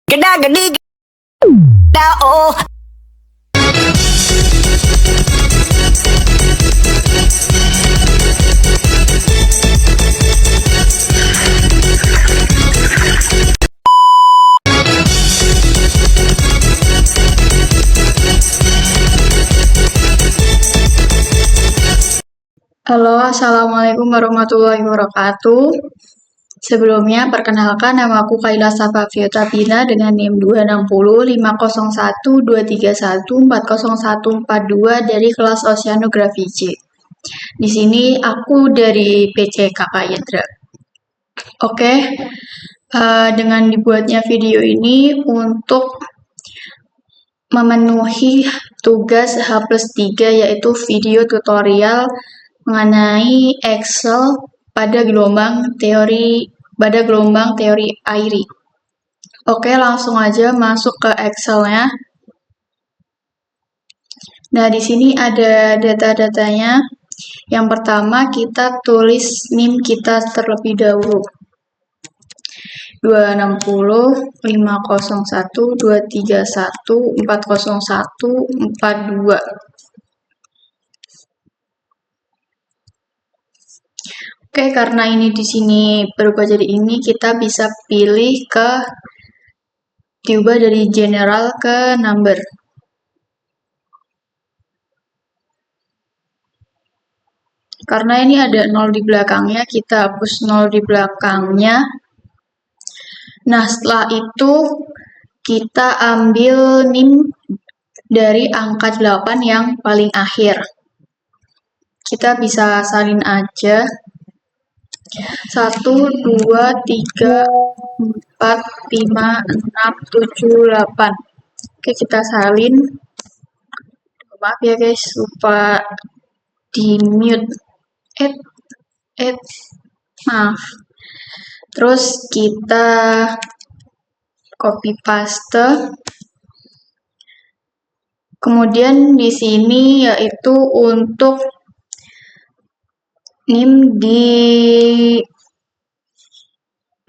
Geda gedi geda oh. Halo, Assalamualaikum warahmatullahi wabarakatuh. Sebelumnya, perkenalkan nama aku Kaila Safa Fiotabina dengan NIM 260 501 231 40142 dari kelas Oceanografi C. Di sini aku dari PC Kakak Yendra. Oke, dengan dibuatnya video ini untuk memenuhi tugas H+3 yaitu video tutorial mengenai Excel pada gelombang teori airi. Oke, langsung aja masuk ke Excel-nya. Nah, di sini ada data-datanya. Yang pertama kita tulis NIM kita terlebih dahulu. 260 501 231 401 42. Oke, karena ini di sini berubah jadi ini, kita bisa pilih diubah dari general ke number. Karena ini ada 0 di belakangnya, kita hapus 0 di belakangnya. Nah, setelah itu kita ambil NIM dari angka 8 yang paling akhir. Kita bisa salin aja. 1, 2, 3, 4, 5, 6, 7, 8. Oke, kita salin. Maaf ya guys, lupa di mute. Maaf. Terus kita copy paste. Kemudian di sini yaitu untuk NIM di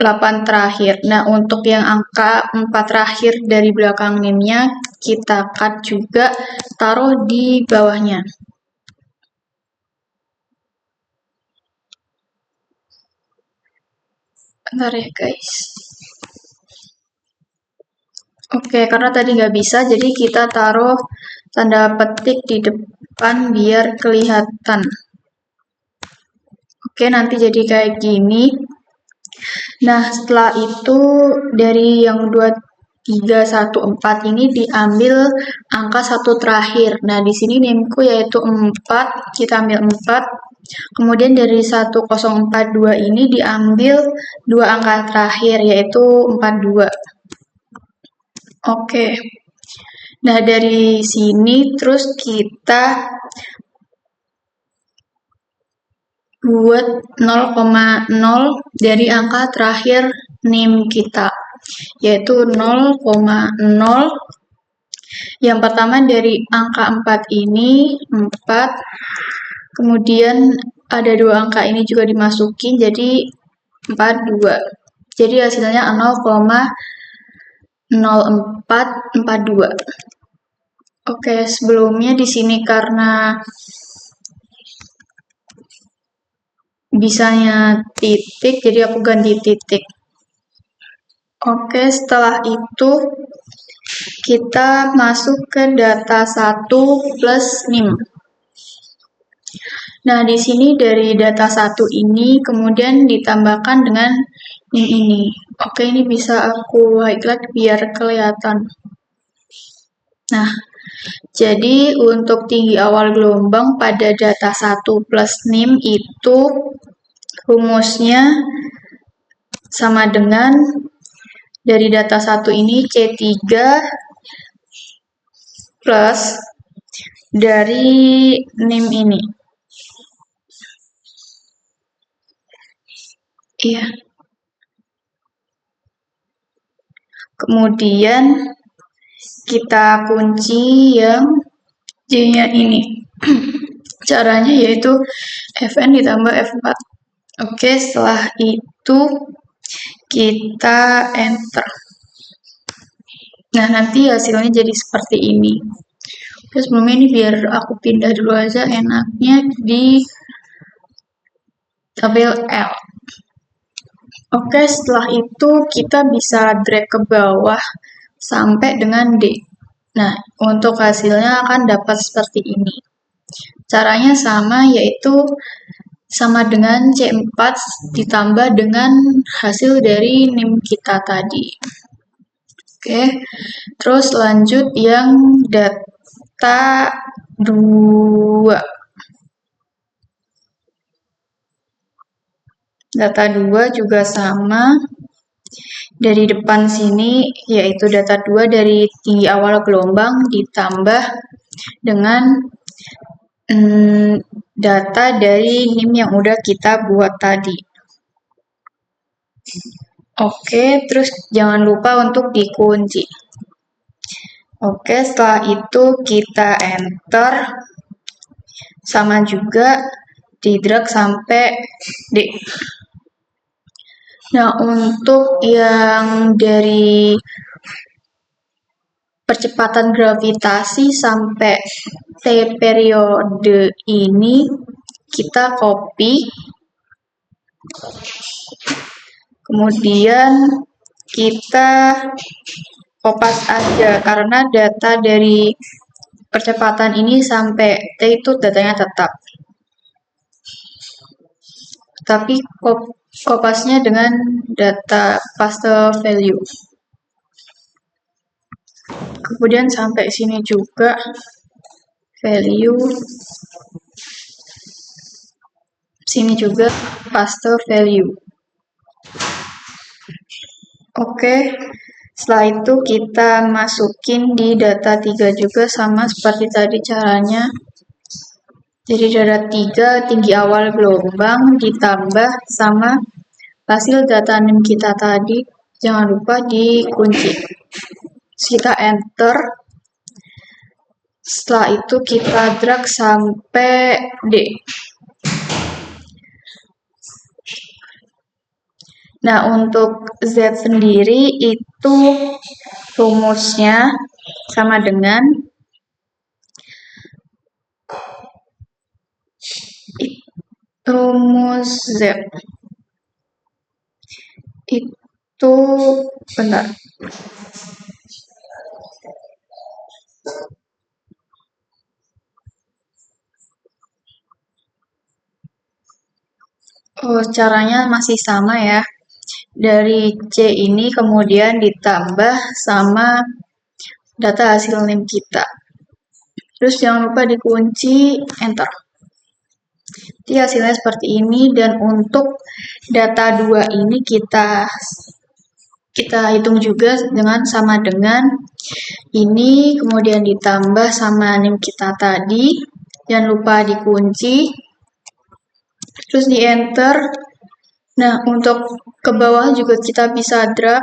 8 terakhir. Nah, untuk yang angka 4 terakhir dari belakang NIM-nya, kita cut juga, taruh di bawahnya. Bentar ya guys. Oke, karena tadi nggak bisa, jadi kita taruh tanda petik di depan biar kelihatan. Oke, nanti jadi kayak gini. Nah, setelah itu dari yang 2314 ini diambil angka 1 terakhir. Nah, di sini NIM-ku yaitu 4, kita ambil 4. Kemudian dari 1042 ini diambil 2 angka terakhir yaitu 42. Oke. Nah, dari sini terus kita buat 0,0 dari angka terakhir NIM kita, yaitu 0,0. Yang pertama dari angka 4 ini, 4. Kemudian ada 2 angka ini juga dimasukin, jadi 42. Jadi hasilnya 0,0442. Oke, sebelumnya di sini karena bisanya titik, jadi aku ganti titik. Oke, setelah itu kita masuk ke data 1 plus NIM. Nah, di sini dari data 1 ini kemudian ditambahkan dengan NIM ini. Oke, ini bisa aku highlight biar kelihatan. Nah, jadi untuk tinggi awal gelombang pada data 1 plus NIM itu rumusnya sama dengan dari data 1 ini C3 plus dari NIM ini. Iya. Kemudian kita kunci yang J-nya ini. Caranya yaitu Fn ditambah F4. Oke, setelah itu kita enter. Nah, nanti hasilnya jadi seperti ini. Terus sebelumnya ini biar aku pindah dulu aja enaknya di tabel L. Oke, setelah itu kita bisa drag ke bawah sampai dengan D. Nah, untuk hasilnya akan dapat seperti ini. Caranya sama, yaitu sama dengan C4 ditambah dengan hasil dari NIM kita tadi. Oke, terus lanjut yang data 2. Data 2 juga sama. Dari depan sini, yaitu data 2 dari tinggi awal gelombang ditambah dengan data dari NIM yang udah kita buat tadi. Oke, terus jangan lupa untuk dikunci. Oke, setelah itu kita enter. Sama juga di drag sampai D. Nah, untuk yang dari percepatan gravitasi sampai T periode ini kita copy. Kemudian kita kopas aja karena data dari percepatan ini sampai T itu datanya tetap. Tapi kopasnya dengan data paste value. Kemudian sampai sini juga value. Sini juga paste value. Oke, setelah itu kita masukin di data 3 juga sama seperti tadi caranya. Jadi data 3 tinggi awal gelombang ditambah sama hasil data NIM kita tadi. Jangan lupa dikunci. Kita enter. Setelah itu kita drag sampai D. Nah, untuk Z sendiri itu rumusnya sama dengan rumus Z. Itu benar. Oh, caranya masih sama ya. Dari C ini kemudian ditambah sama data hasil NIM kita. Terus jangan lupa dikunci, enter. Jadi hasilnya seperti ini, dan untuk data 2 ini kita hitung juga dengan sama dengan ini, kemudian ditambah sama NIM kita tadi. Jangan lupa dikunci. Terus di enter. Nah, untuk ke bawah juga kita bisa drag.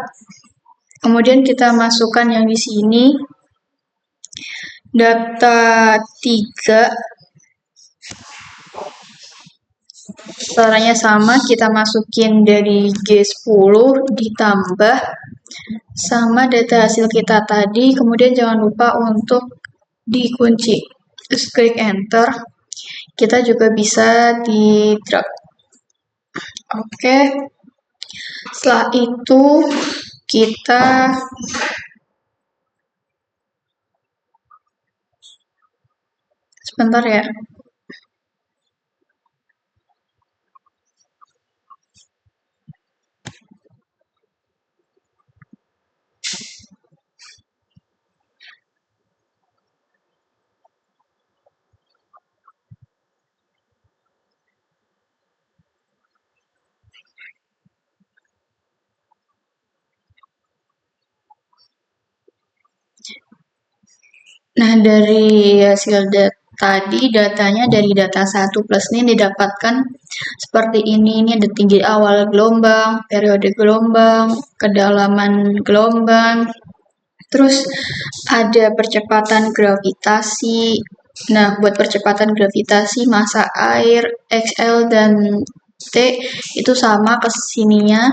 Kemudian kita masukkan yang di sini. Data 3. Caranya sama, kita masukin dari G10 ditambah sama data hasil kita tadi. Kemudian jangan lupa untuk dikunci. Terus klik enter. Kita juga bisa di drag. Oke. Setelah itu kita sebentar ya. Nah, dari hasil tadi datanya dari data 1 plus ini didapatkan seperti ini. Ini ada tinggi awal gelombang, periode gelombang, kedalaman gelombang, terus ada percepatan gravitasi. Nah, buat percepatan gravitasi massa air, XL dan T itu sama kesininya.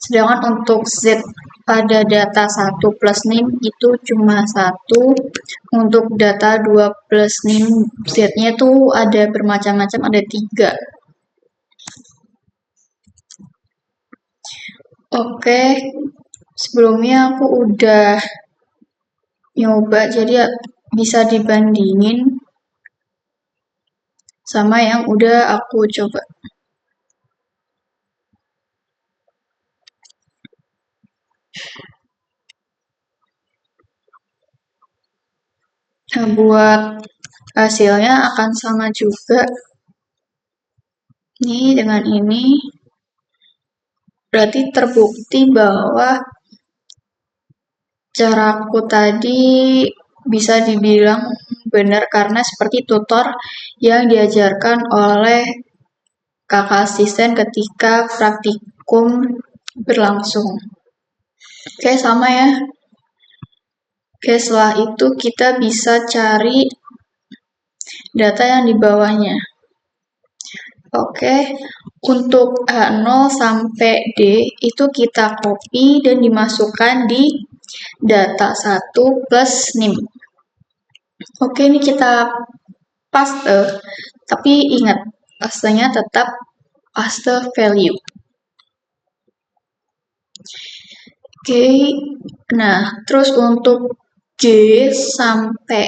Sedangkan untuk Z pada data 1 plus NIM itu cuma 1. Untuk data 2 plus NIM Z-nya tuh ada bermacam-macam, ada 3. Oke, sebelumnya aku udah nyoba, jadi bisa dibandingin sama yang udah aku coba. Nah, buat hasilnya akan sama juga. Ini dengan ini berarti terbukti bahwa caraku tadi bisa dibilang benar karena seperti tutor yang diajarkan oleh kakak asisten ketika praktikum berlangsung. Oke, sama ya. Oke, setelah itu kita bisa cari data yang di bawahnya. Oke, untuk H0 sampai D itu kita copy dan dimasukkan di data 1 plus NIM. Oke, ini kita paste, tapi ingat, pastenya tetap paste value. Oke, nah terus untuk G sampai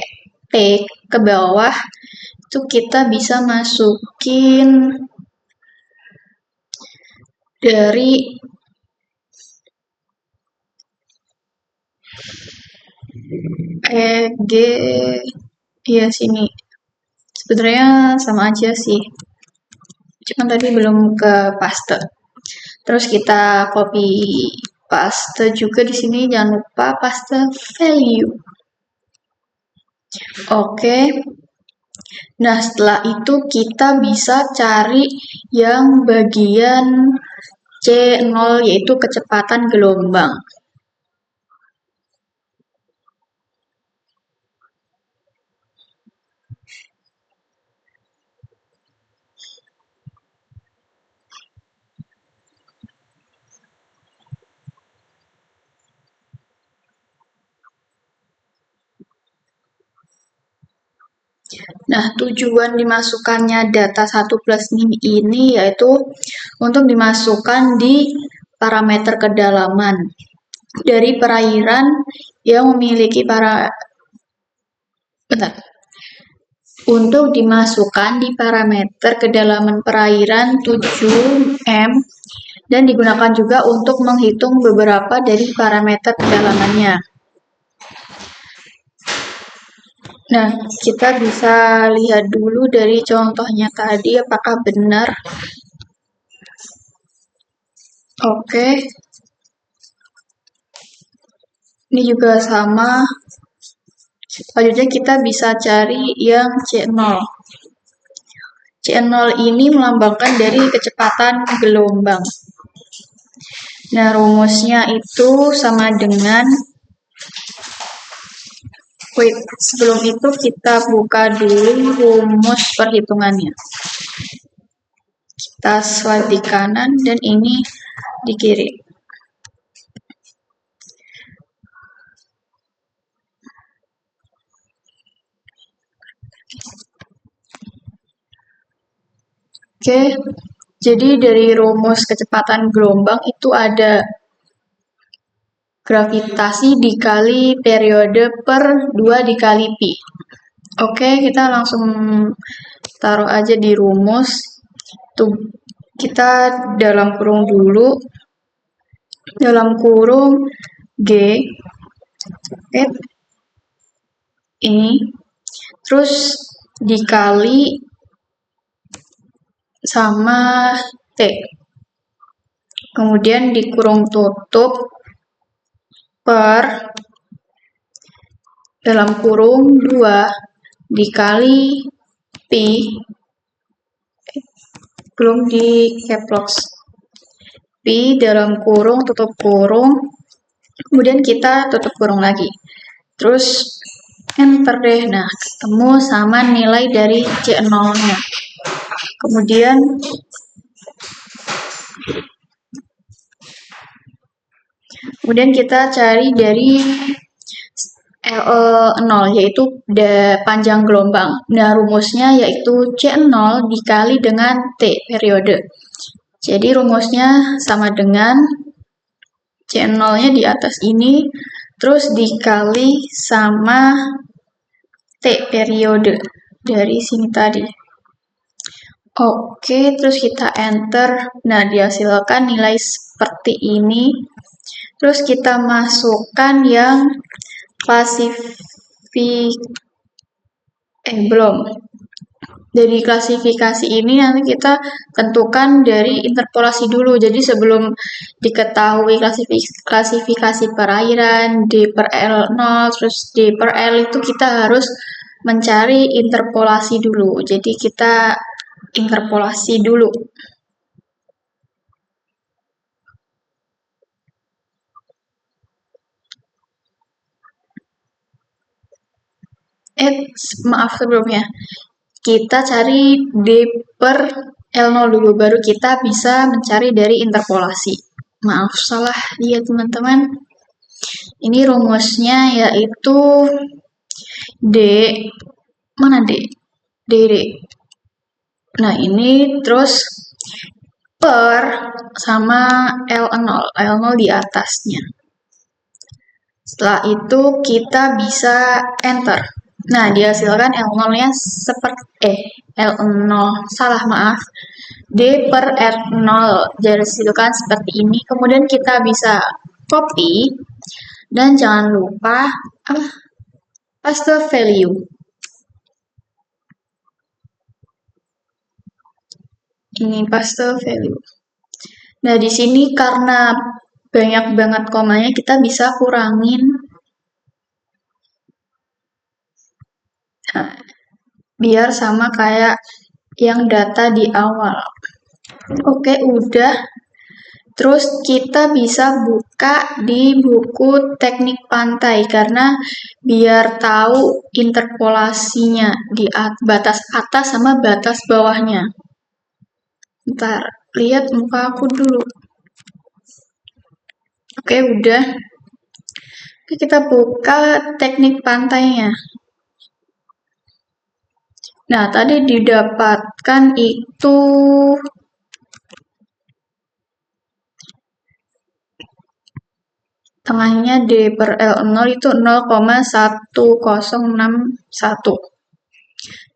T ke bawah itu kita bisa masukin dari G, ya sini. Sebenarnya sama aja sih. Cuman tadi belum ke paste. Terus kita copy paste juga di sini, jangan lupa paste value. Oke. Nah, setelah itu kita bisa cari yang bagian C0 yaitu kecepatan gelombang. Nah, tujuan dimasukkannya data 1 plus NIM ini yaitu untuk dimasukkan di parameter kedalaman dari perairan yang memiliki untuk dimasukkan di parameter kedalaman perairan 7M dan digunakan juga untuk menghitung beberapa dari parameter kedalamannya. Nah, kita bisa lihat dulu dari contohnya tadi apakah benar. Oke. Ini juga sama. Selanjutnya kita bisa cari yang C0. C0 ini melambangkan dari kecepatan gelombang. Nah, rumusnya itu sama dengan sebelum itu kita buka dulu rumus perhitungannya. Kita swipe di kanan dan ini di kiri. Oke, jadi dari rumus kecepatan gelombang itu ada gravitasi dikali periode per 2 dikali pi. Oke, kita langsung taruh aja di rumus. Tuh, kita dalam kurung dulu. Dalam kurung G. Oke. Ini. Terus dikali sama T. Kemudian dikurung tutup per dalam kurung 2 dikali pi, belum di caps lock, pi dalam kurung tutup kurung, kemudian kita tutup kurung lagi, terus enter deh. Nah, ketemu sama nilai dari C0-nya. Kemudian Kemudian kita cari dari L0, yaitu panjang gelombang. Nah, rumusnya yaitu C0 dikali dengan T periode. Jadi rumusnya sama dengan C0-nya di atas ini, terus dikali sama T periode dari sini tadi. Oke, terus kita enter. Nah, dihasilkan nilai seperti ini. Terus kita masukkan yang belum. Dari klasifikasi ini nanti kita tentukan dari interpolasi dulu. Jadi sebelum diketahui klasifikasi perairan, D per L0, terus D per L itu kita harus mencari interpolasi dulu. Jadi kita interpolasi dulu. Maaf sebelumnya. Kita cari D per L0 dulu, baru kita bisa mencari dari interpolasi. Maaf, salah ya teman-teman. Ini rumusnya yaitu D, mana D? D. Nah, ini terus per sama L0, L0 di atasnya. Setelah itu kita bisa enter. Nah, dihasilkan L0-nya seperti L0, salah maaf. D per R0 dihasilkan seperti ini. Kemudian kita bisa copy dan jangan lupa paste value. Ini paste value. Nah, di sini karena banyak banget komanya, kita bisa kurangin. Nah, biar sama kayak yang data di awal. Oke, udah. Terus kita bisa buka di buku teknik pantai karena biar tahu interpolasinya di batas atas sama batas bawahnya. Ntar, lihat muka aku dulu. Oke, udah. Oke, kita buka teknik pantainya. Nah, tadi didapatkan itu tengahnya D per L0 itu 0,1061.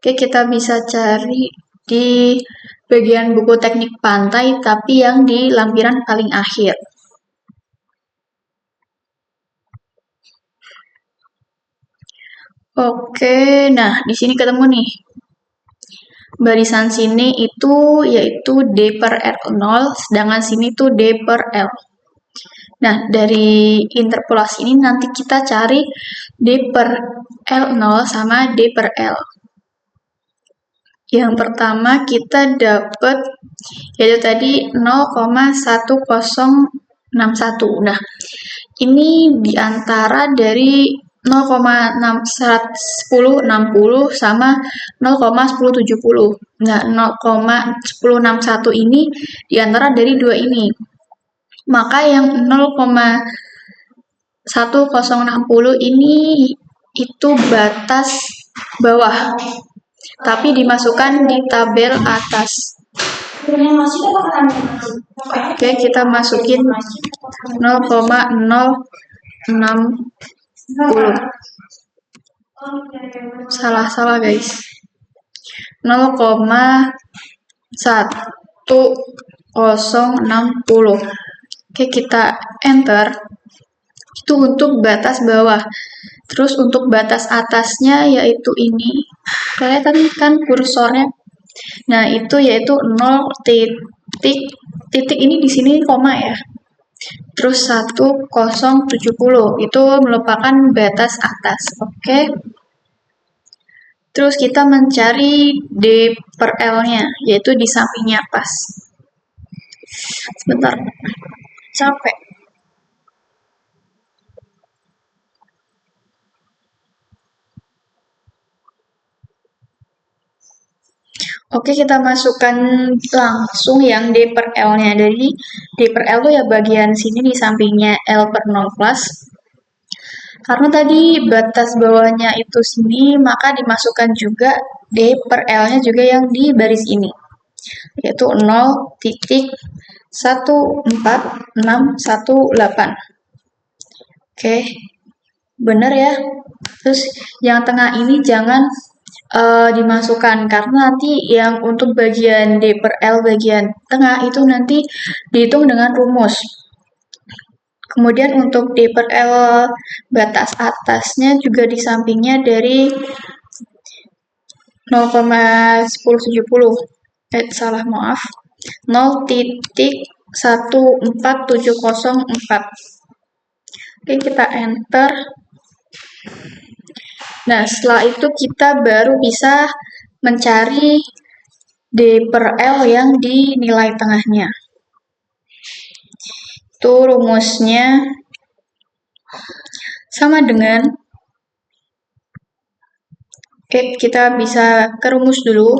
Oke, kita bisa cari di bagian buku teknik pantai, tapi yang di lampiran paling akhir. Oke, nah di sini ketemu nih. Barisan sini itu yaitu D per R0, sedangkan sini tuh D per L. Nah, dari interpolasi ini nanti kita cari D per L0 sama D per L. Yang pertama kita dapat yaitu tadi 0,1061. Nah, ini diantara dari 0,1060 sama 0,1070. Nah, 0,1061 ini diantara dari dua ini. Maka yang 0,1060 ini itu batas bawah, tapi dimasukkan di tabel atas. Oke, kita masukin 0,060. Salah guys. 0,1060. Oke, kita enter. Itu untuk batas bawah. Terus untuk batas atasnya yaitu ini. Kelihatan kan kursornya? Nah, itu yaitu 0 titik ini di sini koma ya. Terus 1070 itu merupakan batas atas. Oke. Terus kita mencari D per L-nya, yaitu di sampingnya pas. Sebentar. Capek. Oke, kita masukkan langsung yang D per L-nya. Jadi, D per L itu ya bagian sini di sampingnya L per 0 plus. Karena tadi batas bawahnya itu sini, maka dimasukkan juga D per L-nya juga yang di baris ini. Yaitu 0,14618. Oke, benar ya. Terus yang tengah ini jangan dimasukkan karena nanti yang untuk bagian D per L bagian tengah itu nanti dihitung dengan rumus. Kemudian untuk D per L batas atasnya juga di sampingnya dari 0,1070. Salah maaf. 0,14704. Oke, kita enter. Nah, setelah itu kita baru bisa mencari D per L yang di nilai tengahnya. Itu rumusnya sama dengan, oke, kita bisa ke rumus dulu,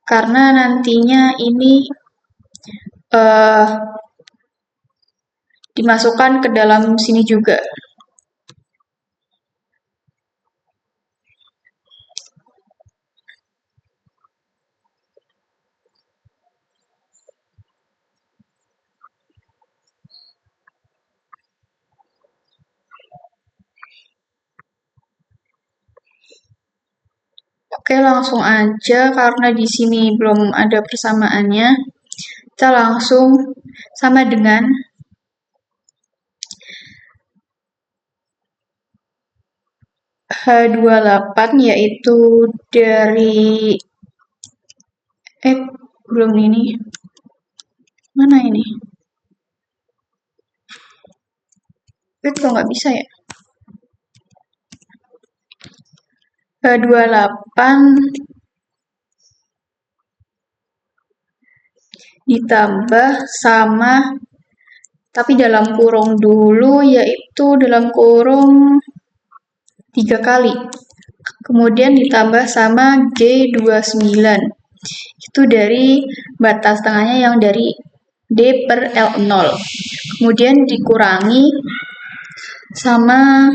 karena nantinya ini dimasukkan ke dalam sini juga. Oke, langsung aja karena di sini belum ada persamaannya. Kita langsung sama dengan H28 yaitu dari belum ini. Mana ini? Itu nggak bisa ya? H28 ditambah sama, tapi dalam kurung dulu, yaitu dalam kurung 3 kali. Kemudian ditambah sama G29. Itu dari batas tengahnya yang dari D per L0. Kemudian dikurangi sama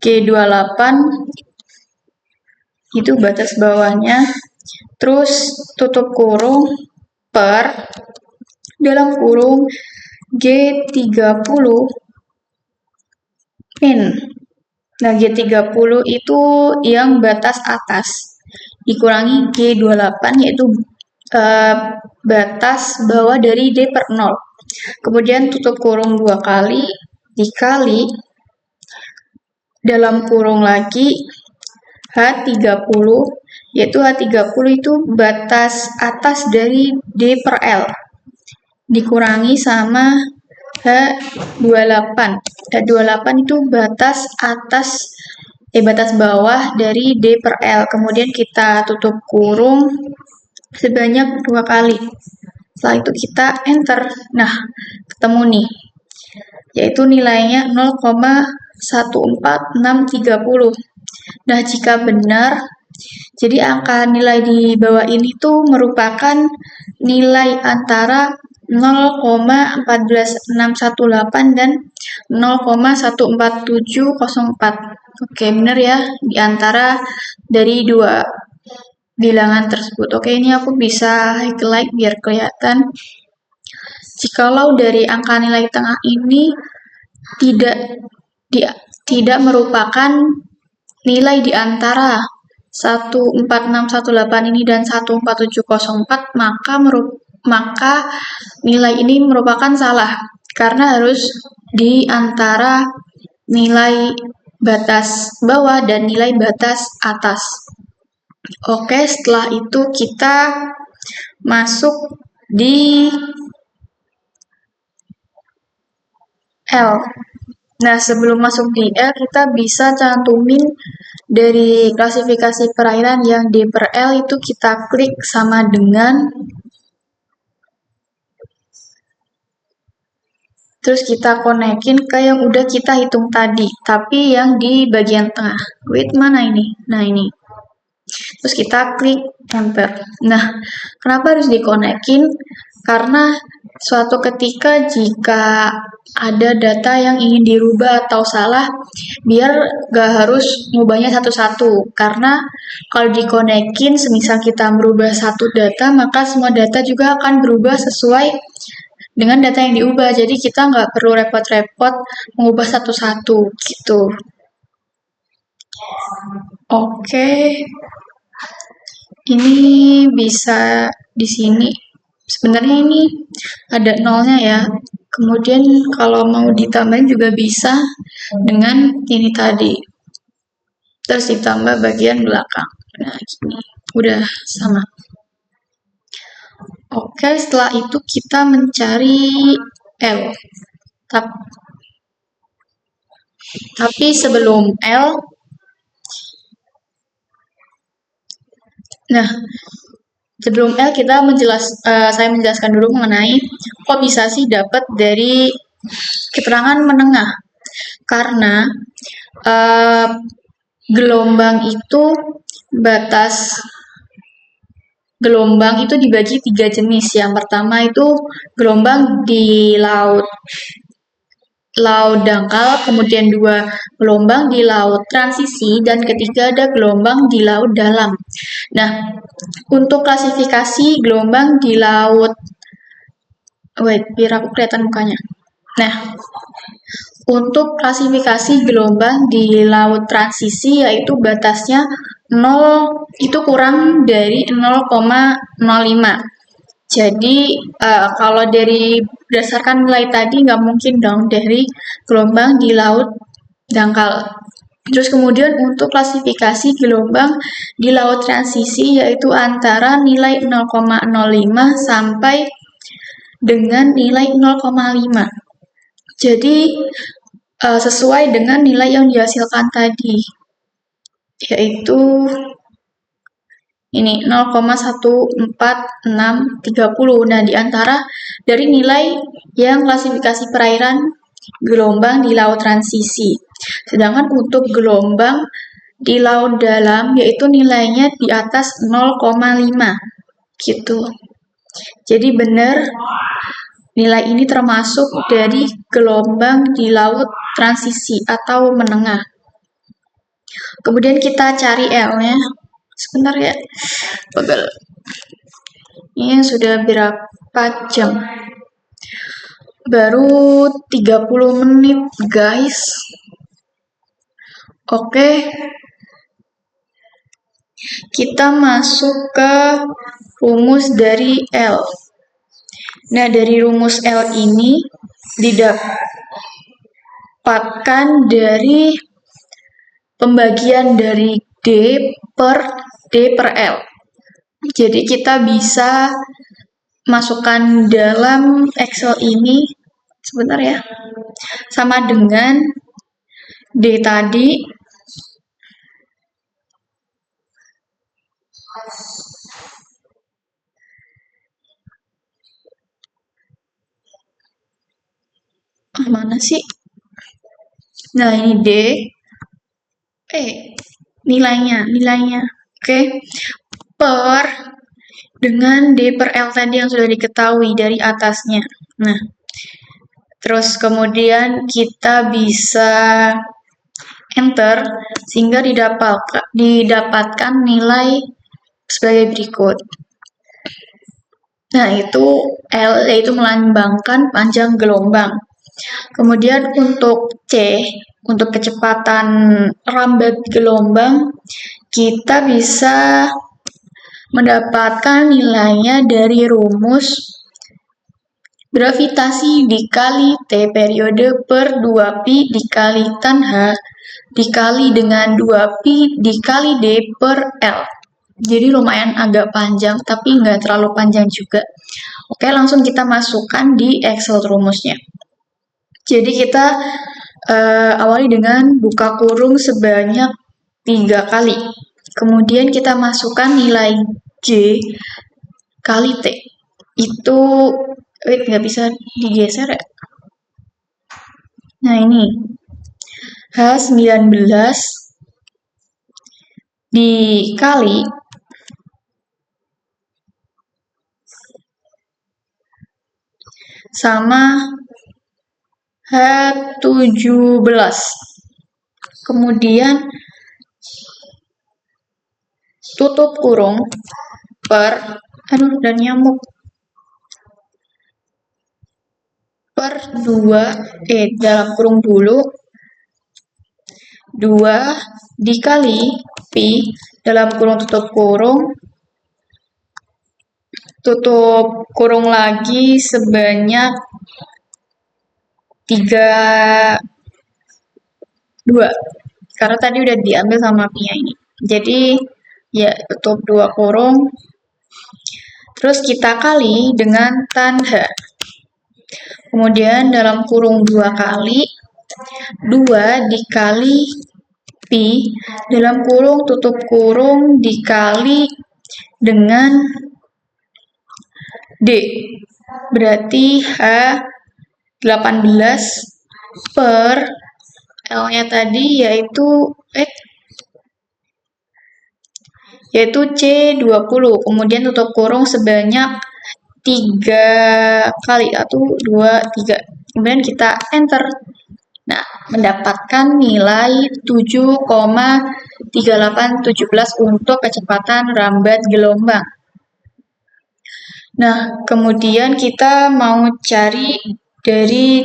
G28, itu batas bawahnya. Terus tutup kurung per dalam kurung G30 min. Nah, G30 itu yang batas atas. Dikurangi G28 yaitu batas bawah dari D per 0. Kemudian tutup kurung 2 kali, dikali dalam kurung lagi H30, yaitu H30 itu batas atas dari D per L. Dikurangi sama H28. H28 itu batas atas, batas bawah dari D per L. Kemudian kita tutup kurung sebanyak 2 kali. Setelah itu kita enter. Nah, ketemu nih. Yaitu nilainya 0,14630. Nah, jika benar, jadi angka nilai di bawah ini tuh merupakan nilai antara 0,14618 dan 0,14704. Oke, benar ya, di antara dari dua bilangan tersebut. Oke, ini aku bisa highlight biar kelihatan. Jikalau dari angka nilai tengah ini tidak merupakan nilai di antara 14618 ini dan 14704, maka nilai ini merupakan salah karena harus di antara nilai batas bawah dan nilai batas atas. Oke, setelah itu kita masuk di L. Nah, sebelum masuk di L, kita bisa cantumin dari klasifikasi perairan yang D per L itu kita klik sama dengan, terus kita konekin ke yang udah kita hitung tadi, tapi yang di bagian tengah. Wait, mana ini? Nah, ini. terus kita klik enter. Nah, kenapa harus dikonekin? Karena suatu ketika jika ada data yang ingin dirubah atau salah, biar gak harus ngubahnya satu-satu. Karena kalau dikonekin, semisal kita merubah satu data, maka semua data juga akan berubah sesuai dengan data yang diubah. Jadi kita nggak perlu repot-repot mengubah satu-satu gitu. Oke, ini bisa di sini. Sebenarnya ini ada nolnya ya. Kemudian kalau mau ditambahin juga bisa dengan ini tadi. Terus ditambah bagian belakang. Nah, gini. Udah sama. Oke, setelah itu kita mencari L. Tapi sebelum L, nah, sebelum L kita saya menjelaskan dulu mengenai kok bisa sih dapat dari keterangan menengah. Karena gelombang itu batas gelombang itu dibagi 3 jenis. Yang pertama itu gelombang di laut dangkal, kemudian 2 gelombang di laut transisi, dan ketiga ada gelombang di laut dalam. Nah, untuk klasifikasi gelombang di laut, biar aku kelihatan mukanya. Nah, untuk klasifikasi gelombang di laut transisi yaitu batasnya 0 itu kurang dari 0,05. Jadi kalau dari berdasarkan nilai tadi nggak mungkin dong dari gelombang di laut dangkal. Terus kemudian untuk klasifikasi gelombang di laut transisi yaitu antara nilai 0,05 sampai dengan nilai 0,5. Jadi sesuai dengan nilai yang dihasilkan tadi, yaitu ini 0,14630. Nah, di antara dari nilai yang klasifikasi perairan gelombang di laut transisi. Sedangkan untuk gelombang di laut dalam yaitu nilainya di atas 0,5 gitu. Jadi benar nilai ini termasuk dari gelombang di laut transisi atau menengah. Kemudian kita cari L-nya. Sebentar ya. Pegel. Ini sudah berapa jam? Baru 30 menit, guys. Oke. Kita masuk ke rumus dari L. Nah, dari rumus L ini didapatkan dari pembagian dari D per L. Jadi kita bisa masukkan dalam Excel ini, sebentar ya, sama dengan D tadi mana sih? Nah, ini D. Nilainya. Oke. Per dengan D per L tadi yang sudah diketahui dari atasnya. Nah, terus kemudian kita bisa enter sehingga didapatkan nilai sebagai berikut. Nah, itu L yaitu melambangkan panjang gelombang. Kemudian untuk C, untuk kecepatan rambat gelombang, kita bisa mendapatkan nilainya dari rumus gravitasi dikali T periode per 2pi dikali tan H dikali dengan 2pi dikali D per L. Jadi lumayan agak panjang, tapi nggak terlalu panjang juga. Oke, langsung kita masukkan di Excel rumusnya. Jadi kita awali dengan buka kurung sebanyak 3 kali. Kemudian kita masukkan nilai J kali T. Itu, nggak bisa digeser ya. Nah, ini. H19 dikali sama H17. Kemudian tutup kurung per, dan nyamuk, per 2, dalam kurung dulu, 2 dikali Pi, dalam kurung tutup kurung lagi sebanyak 2, karena tadi udah diambil sama Pi-nya ini. Jadi, ya tutup 2 kurung, terus kita kali dengan tan H. Kemudian dalam kurung 2 kali, 2 dikali Pi, dalam kurung tutup kurung dikali dengan D. Berarti H18 per L-nya tadi yaitu C20. Kemudian tutup kurung sebanyak 3 kali, 1, 2, 3. Kemudian kita enter. Nah, mendapatkan nilai 7,3817 untuk kecepatan rambat gelombang. Nah, kemudian kita mau cari dari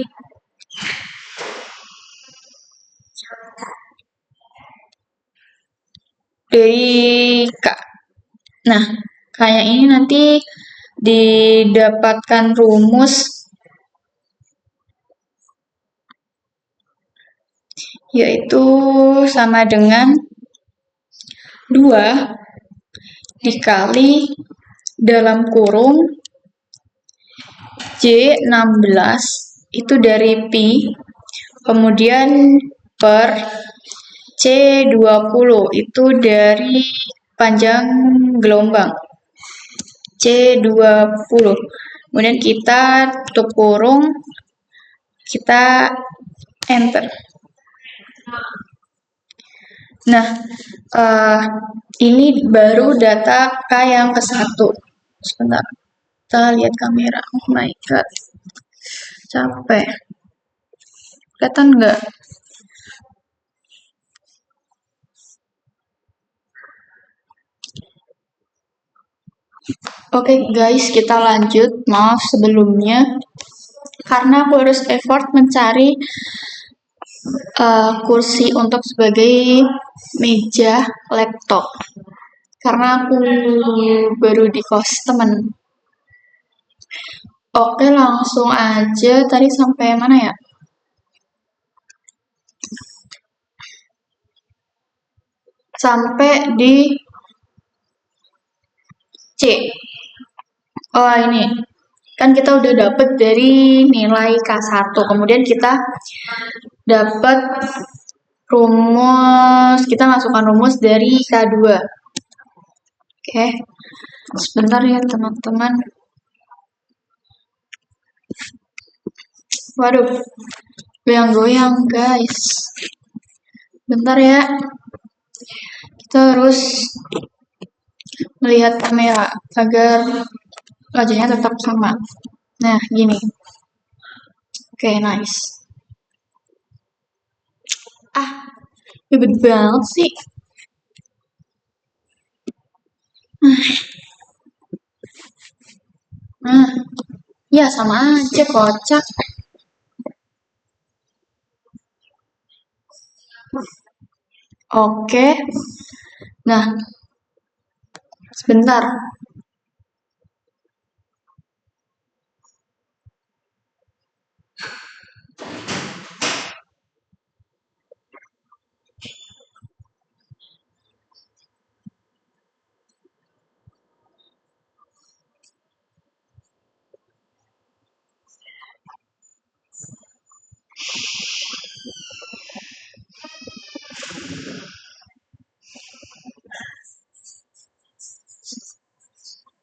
K. Nah, kayak ini nanti didapatkan rumus yaitu sama dengan 2 dikali dalam kurung J16 itu dari Pi, kemudian per C20 itu dari panjang gelombang C20. Kemudian kita tutup kurung, kita enter. Nah, ini baru data K yang ke-1. Sebentar, kita lihat kamera. Oh my god, capek. Kelihatan nggak? Oke guys, kita lanjut. Maaf sebelumnya, karena aku harus effort mencari kursi untuk sebagai meja laptop. Karena aku baru di kos temen. Oke, langsung aja. Tadi sampai mana ya? Sampai di C. Oh, ini. Kan kita udah dapet dari nilai K1. Kemudian kita dapat rumus, kita masukkan rumus dari K2. Oke. Sebentar ya, teman-teman. Waduh, goyang-goyang, guys. Bentar ya. Kita harus melihat kamera agar wajahnya tetap sama. Nah, gini. Oke, nice. Ribet banget sih. Ya sama aja, kocak. Oke. Nah, sebentar.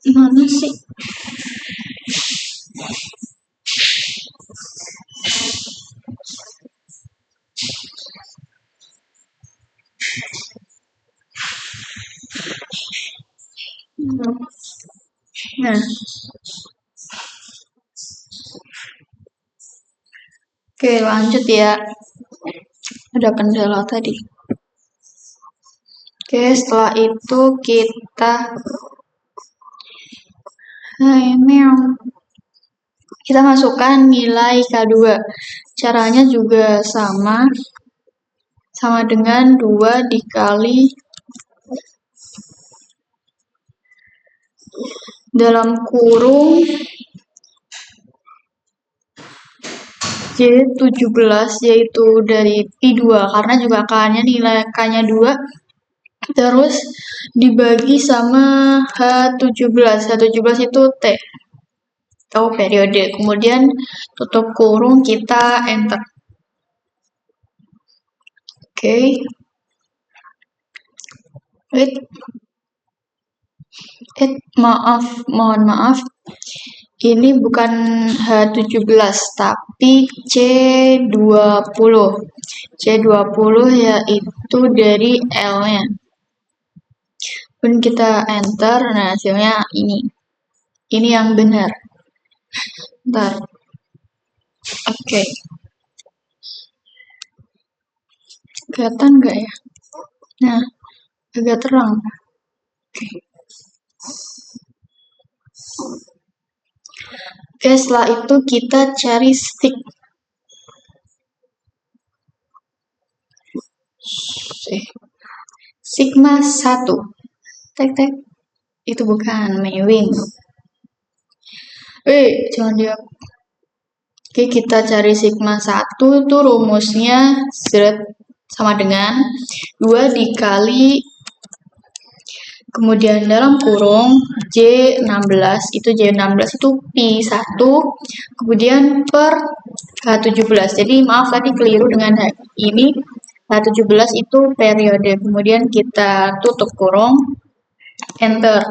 Gimana sih? Nah, Oke, lanjut ya. Ada kendala tadi. Oke, setelah itu kita masukkan nilai K2. Caranya juga sama dengan 2 dikali dalam kurung J17, yaitu dari Pi2, karena juga K-nya nilai K-nya 2, terus dibagi sama H17. H17 itu T, atau periode. Kemudian tutup kurung, kita enter. Oke. Mohon maaf. Ini bukan H17, tapi C20. C20 yaitu dari L-nya. Pun kita enter, nah hasilnya ini. Ini yang benar. Bentar. Oke. Kelihatan nggak ya? Nah, agak terang. Oke, setelah itu kita cari sigma 1. Tek. Itu bukan Mewing. Jangan dia. Oke, kita cari sigma 1 itu rumusnya sama dengan 2 dikali, kemudian dalam kurung J16 itu Pi1, kemudian per H17. Jadi maaf tadi keliru dengan ini. H17 itu periode. Kemudian kita tutup kurung, enter.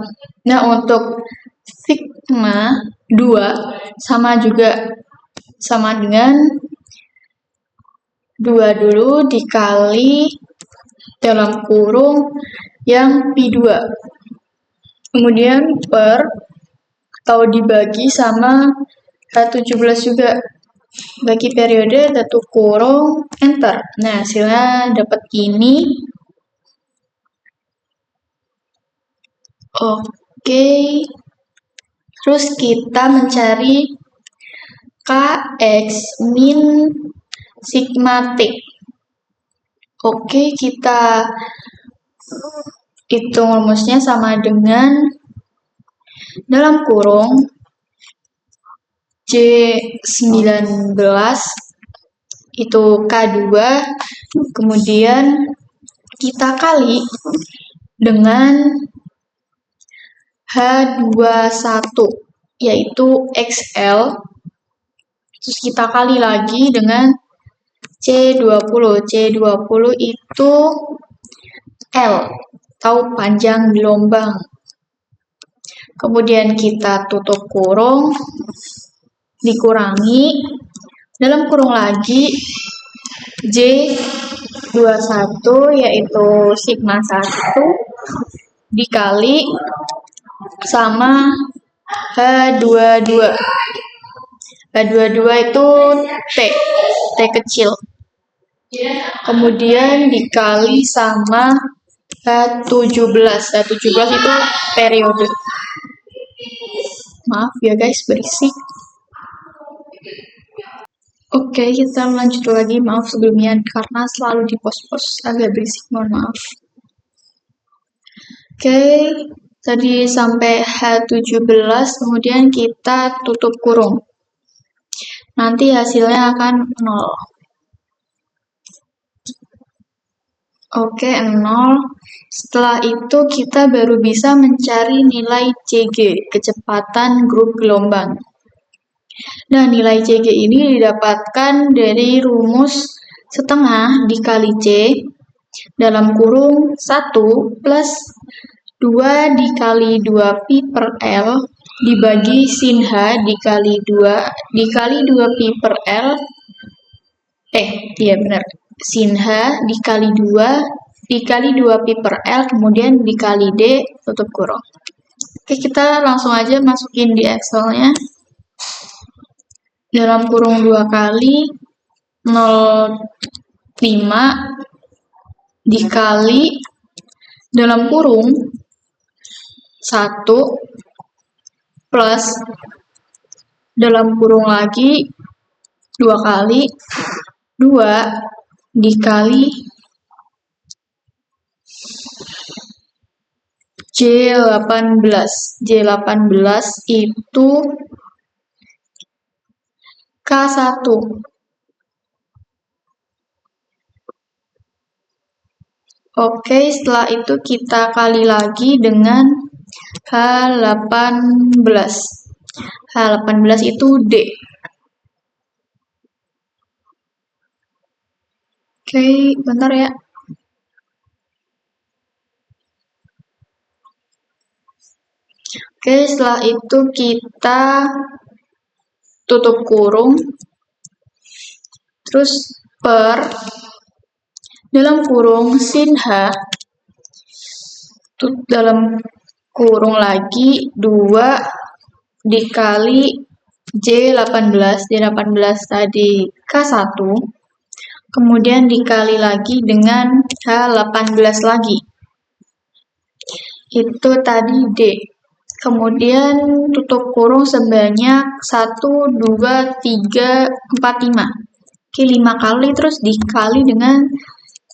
Nah, untuk sigma 2 sama dengan 2 dulu dikali dalam kurung yang Pi2. Kemudian per atau dibagi sama H17 juga. Bagi periode, tutup kurung, enter. Nah, hasilnya dapat ini. Oke. Terus kita mencari Kx min sigma T. Oke, kita hitung rumusnya sama dengan dalam kurung J19 itu K2, kemudian kita kali dengan H21 yaitu XL, terus kita kali lagi dengan C20. C20 itu L atau panjang gelombang. Kemudian kita tutup kurung, dikurangi, dalam kurung lagi J21 yaitu sigma 1 dikali sama H22. H22 itu T kecil. Kemudian dikali sama H17. H17 itu periode. Maaf ya guys, berisik. Oke, kita lanjut lagi. Maaf sebelumnya karena selalu di pos-pos agak berisik, mohon maaf. Oke, tadi sampai H17, kemudian kita tutup kurung. Nanti hasilnya akan 0. Oke, 0. Setelah itu kita baru bisa mencari nilai CG, kecepatan grup gelombang. Nah, nilai CG ini didapatkan dari rumus setengah dikali C dalam kurung 1 plus 2 dikali 2 Pi per L dibagi sin H dikali 2 Pi per L. Iya benar. Sin H dikali 2 Pi per L, kemudian dikali D, tutup kurung. Oke, kita langsung aja masukin di Excel-nya. Dalam kurung 2 kali 0,5 dikali dalam kurung 1 plus dalam kurung lagi 2 kali 2 dikali J18. J18 itu K1. Oke, setelah itu kita kali lagi dengan H18. H18 itu D. Oke, bentar ya. Oke, setelah itu kita tutup kurung. Terus per dalam kurung sin H dalam kurung lagi 2 dikali J18. J18 tadi K1. Kemudian dikali lagi dengan H18 lagi. Itu tadi D. Kemudian tutup kurung sebanyak 1, 2, 3, 4, 5. Oke, 5 kali terus dikali dengan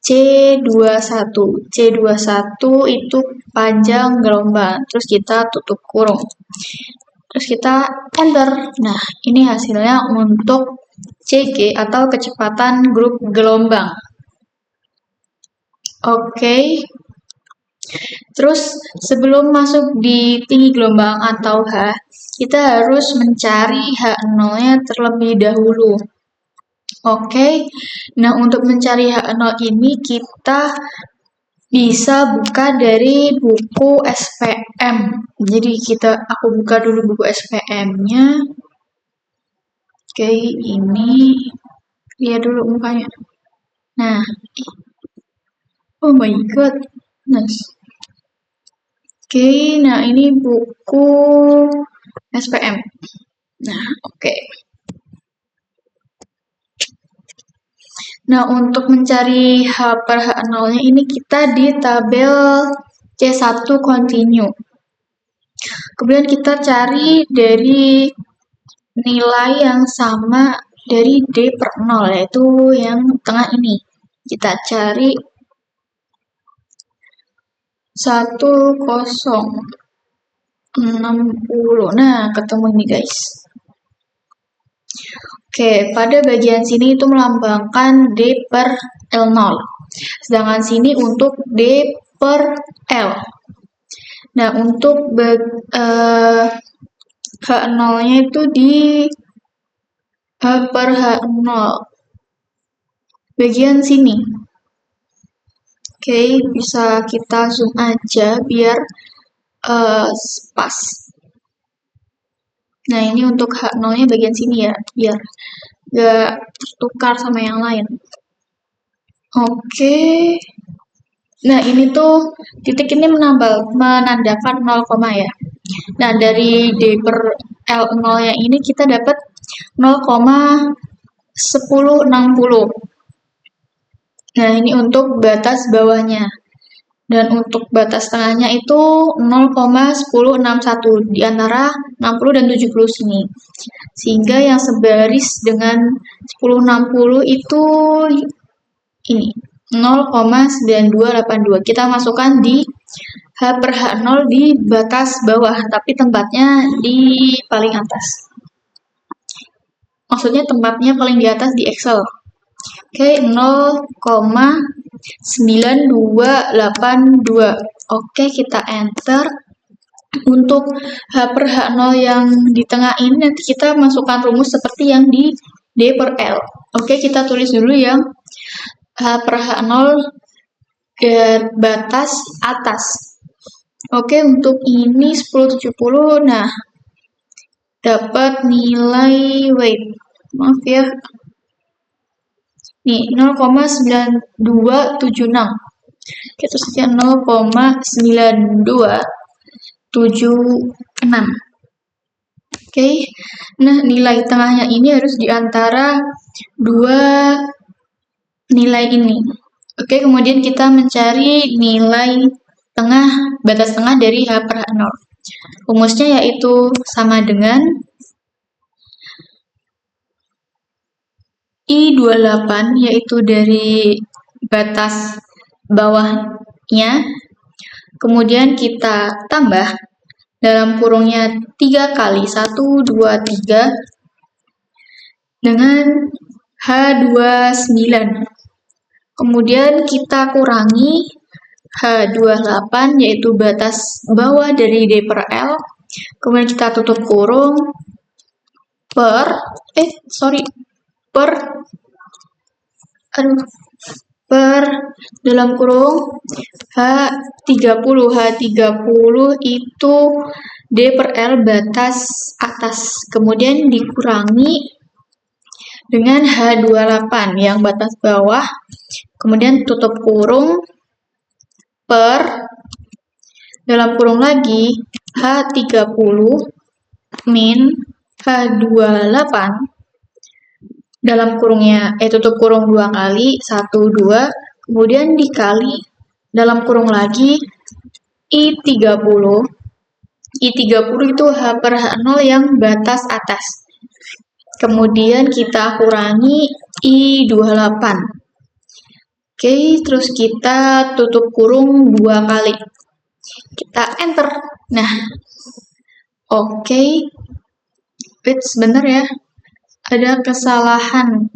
C21. C21 itu panjang gelombang. Terus kita tutup kurung. Terus kita enter. Nah, ini hasilnya untuk CG atau kecepatan grup gelombang. Oke. Terus sebelum masuk di tinggi gelombang atau H, kita harus mencari H0-nya terlebih dahulu. Oke. Nah, untuk mencari H0 ini kita bisa buka dari buku SPM. Jadi aku buka dulu buku SPM-nya. Oke, ini lihat dulu mukanya. Nah, oh my god, nice. Oke, nah ini buku SPM. Nah, oke. Nah, untuk mencari H per H0-nya ini kita di tabel C1 continue. Kemudian kita cari dari nilai yang sama dari D per 0, yaitu yang tengah ini. Kita cari 1060. Nah, ketemu ini guys. Oke, pada bagian sini itu melambangkan D per L0. Sedangkan sini untuk D per L. Nah, untuk H0-nya itu di H per H0. Bagian sini. Oke, bisa kita zoom aja biar pas. Nah, ini untuk H0-nya bagian sini ya, biar gak tertukar sama yang lain. Oke. Nah, ini tuh titik ini menandakan 0, ya. Nah, dari D per L0-nya ini kita dapat 0,1060. Nah, ini untuk batas bawahnya. Dan untuk batas tengahnya itu 0,1061 di antara 60 dan 70 sini. Sehingga yang sebaris dengan 1060 itu ini 0,9282. Kita masukkan di H per H0 di batas bawah, tapi tempatnya di paling atas. Maksudnya tempatnya paling di atas di Excel. Oke, 0,9282. Oke, kita enter. Untuk H per H0 yang di tengah ini nanti kita masukkan rumus seperti yang di D per L. Oke, kita tulis dulu yang H per H0 batas atas. Oke, untuk ini 1070. Nah, dapat nilai weight. Maaf ya. Nih, 0,9276. Kita saja 0,9276. Oke, nah nilai tengahnya ini harus di antara dua nilai ini. Oke, kemudian kita mencari nilai tengah, batas tengah dari H per H0. Rumusnya yaitu sama dengan I28, yaitu dari batas bawahnya. Kemudian kita tambah dalam kurungnya 3 kali 1, 2, 3 dengan H29. Kemudian kita kurangi H28, yaitu batas bawah dari D per L. Kemudian kita tutup kurung per dalam kurung H30. H30 itu D per L batas atas. Kemudian dikurangi dengan H28 yang batas bawah. Kemudian tutup kurung per dalam kurung lagi H30 min H28 dalam kurungnya tutup kurung 2 kali 1, 2, kemudian dikali dalam kurung lagi I30 itu H per H0 yang batas atas. Kemudian kita kurangi I28. Oke, terus kita tutup kurung 2 kali. Kita enter. Nah, oke. Sebentar ya. Ada kesalahan.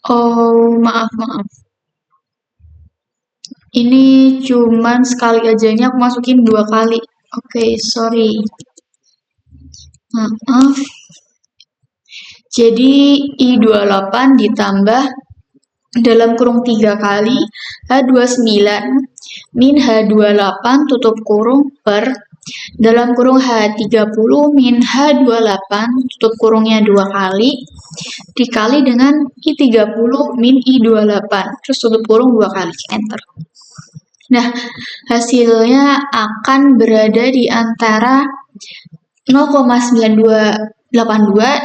Oh, maaf. Ini cuman sekali aja, ini aku masukin 2 kali. Oke, sorry. Maaf. Jadi I28 ditambah dalam kurung 3 kali H29 min H28 tutup kurung per dalam kurung H30 min H28 tutup kurungnya 2 kali dikali dengan I30 min I28 terus tutup kurung 2 kali, enter. Nah, hasilnya akan berada di antara 0,9282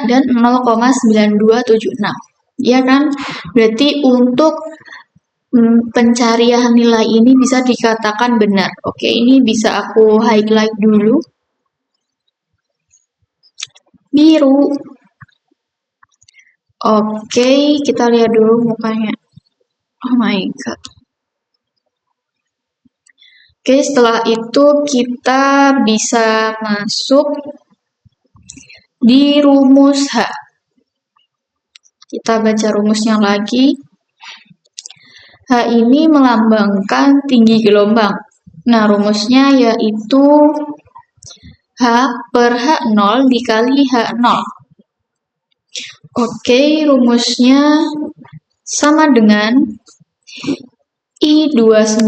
dan 0,9276. Ya kan? Berarti untuk pencarian nilai ini bisa dikatakan benar. Oke, ini bisa aku highlight dulu. Biru. Oke, kita lihat dulu mukanya. Oh my god. Oke, setelah itu kita bisa masuk di rumus H. Kita baca rumusnya lagi. H ini melambangkan tinggi gelombang. Nah, rumusnya yaitu H per H0 dikali H0. Oke, rumusnya sama dengan I29,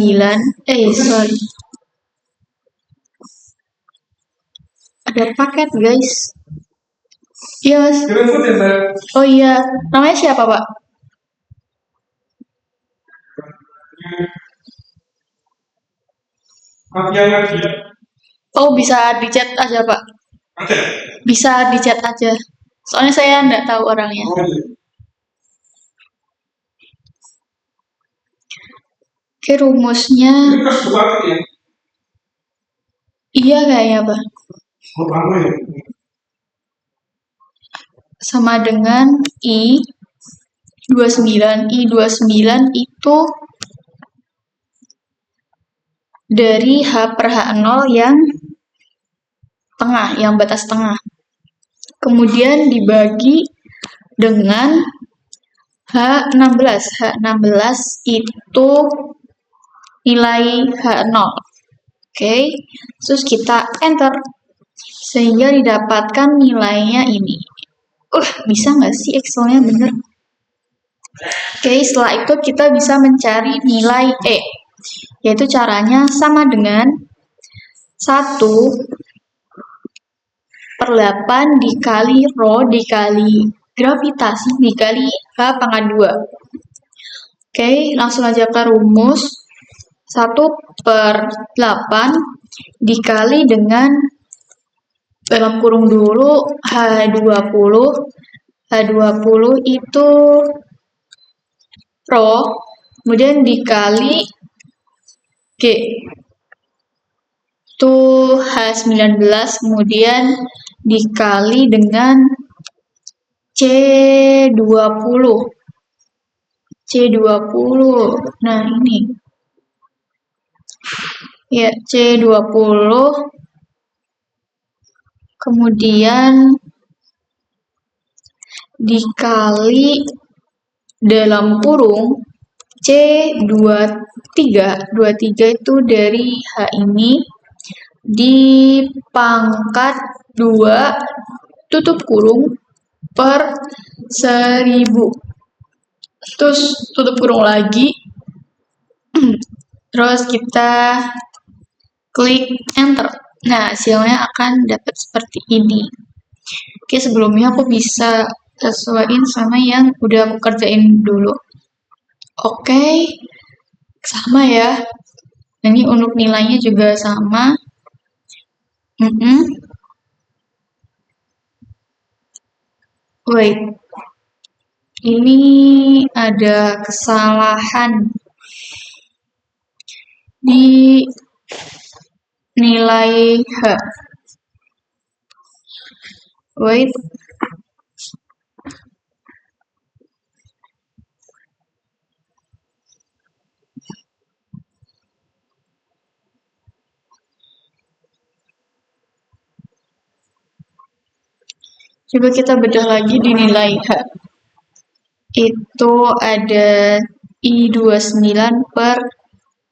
ada paket guys. Yes. Oh iya, namanya siapa Pak? Oh, bisa di chat aja Pak. Bisa di chat aja. Soalnya saya nggak tahu orangnya. Oke, rumusnya. Iya kayaknya Pak. Sama dengan I29. I29 itu dari H per H0 yang tengah, yang batas tengah. Kemudian dibagi dengan H16. H16 itu nilai H0. Oke, terus kita enter. Sehingga didapatkan nilainya ini. Bisa nggak sih Excelnya bener? Oke, setelah itu kita bisa mencari nilai E. Yaitu caranya sama dengan 1/8 dikali rho dikali gravitasi dikali H pangkat 2. Oke, langsung aja ke rumus. 1/8 dikali dengan dalam kurung dulu H20. H20 itu rho, kemudian dikali G. Itu H19, kemudian dikali dengan C20. C20. Nah, ini. Ya, C20. Kemudian dikali dalam kurung C23. 23 itu dari H ini dipangkat 2 tutup kurung per 1000. Terus tutup kurung lagi. Terus kita klik enter. Nah, hasilnya akan dapat seperti ini. Oke, sebelumnya aku bisa sesuaiin sama yang udah aku kerjain dulu. Oke, sama ya. Ini untuk nilainya juga sama. Wait, ini ada kesalahan di nilai H. Wait. Coba kita bedah lagi di nilai H. Itu ada I29 per,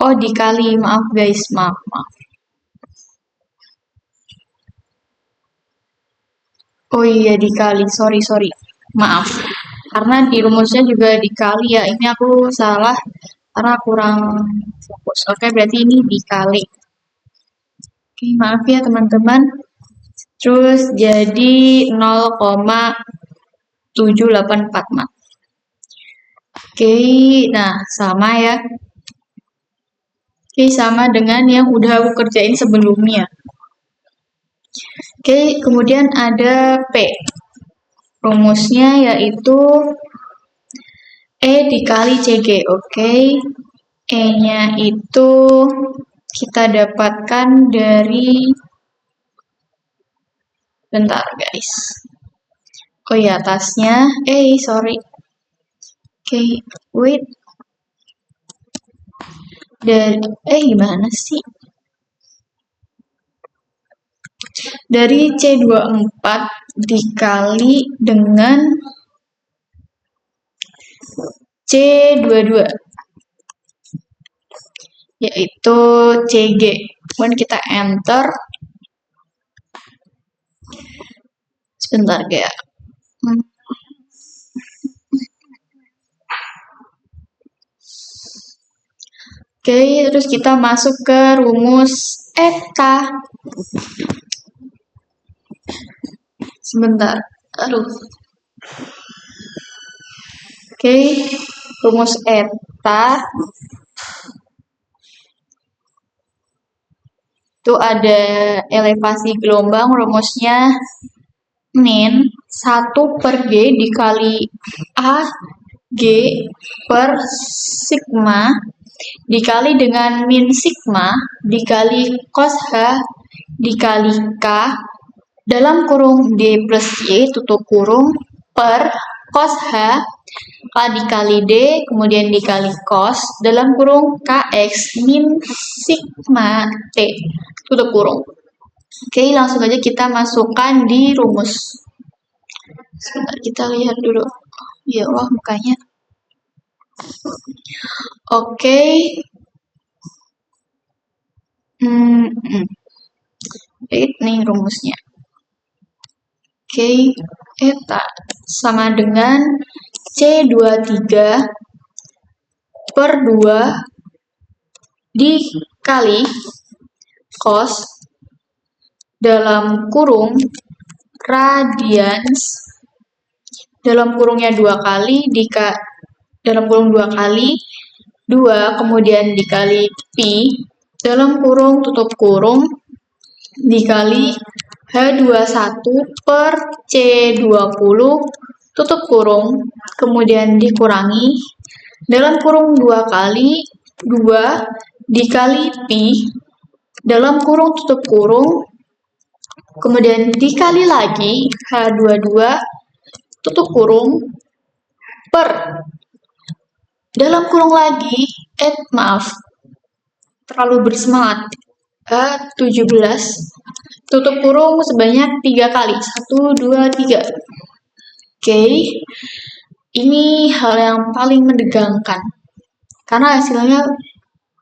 oh dikali, maaf guys, maaf. Oh iya dikali, sorry. Maaf. Karena di rumusnya juga dikali ya, ini aku salah karena kurang fokus. Oke, berarti ini dikali. Oke, maaf ya teman-teman. Terus jadi 0,784. Oke, nah sama ya. Oke, sama dengan yang udah aku kerjain sebelumnya. Oke, kemudian ada P. Rumusnya yaitu E dikali CG. Oke, E-nya itu kita dapatkan dari, bentar guys. Oh ya, atasnya, sorry. Oke, wait. Dan, gimana sih? Dari C24 dikali dengan C22. Yaitu CG. Kemudian kita enter. Sebentar ya. Oke, terus kita masuk ke rumus eta. Sebentar. Aduh. Oke, rumus eta itu ada elevasi gelombang, rumusnya min 1/G dikali A G per sigma dikali dengan min sigma dikali cos H dikali K dalam kurung D plus Y tutup kurung per cos H K dikali D kemudian dikali cos dalam kurung KX min sigma T tutup kurung. Oke, langsung aja kita masukkan di rumus. Sebentar, kita lihat dulu. Ya Allah, mukanya. Oke. Ini rumusnya. Oke, eta sama dengan C23 per 2 dikali cos dalam kurung radians dalam kurungnya 2 kali, dalam kurung 2 kali, 2, kemudian dikali Pi, dalam kurung tutup kurung, dikali H21 per C20, tutup kurung, kemudian dikurangi, dalam kurung 2 kali, 2 dikali Pi, dalam kurung tutup kurung, kemudian dikali lagi H22, tutup kurung, per, dalam kurung lagi, maaf, terlalu bersemangat, H17, tutup kurung sebanyak 3 kali, 1, 2, 3. Oke, ini hal yang paling menegangkan, karena hasilnya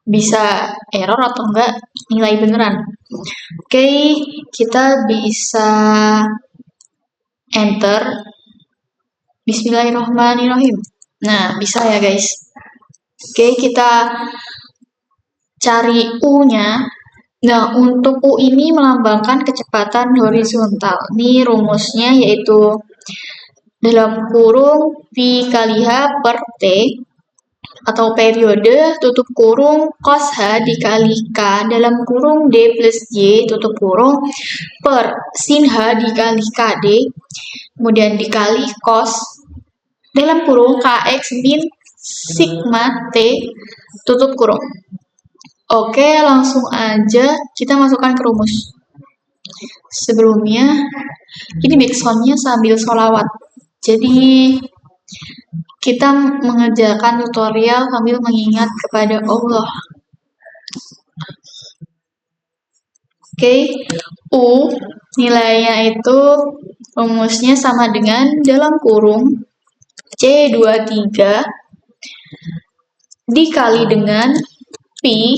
bisa error atau enggak nilai beneran. Oke, kita bisa enter. Bismillahirrahmanirrahim. Nah, bisa ya guys. Oke, kita cari U-nya. Nah, untuk U ini melambangkan kecepatan horizontal. Ini rumusnya yaitu dalam kurung Pi kali H per T atau periode tutup kurung cos H dikali K dalam kurung D plus Y tutup kurung per sin H dikali KD kemudian dikali cos dalam kurung KX min sigma T tutup kurung. Oke, langsung aja kita masukkan ke rumus. Sebelumnya, ini backsoundnya sambil sholawat. Jadi, kita mengerjakan tutorial sambil mengingat kepada Allah. Oke, U nilainya itu rumusnya sama dengan dalam kurung C23 dikali dengan Pi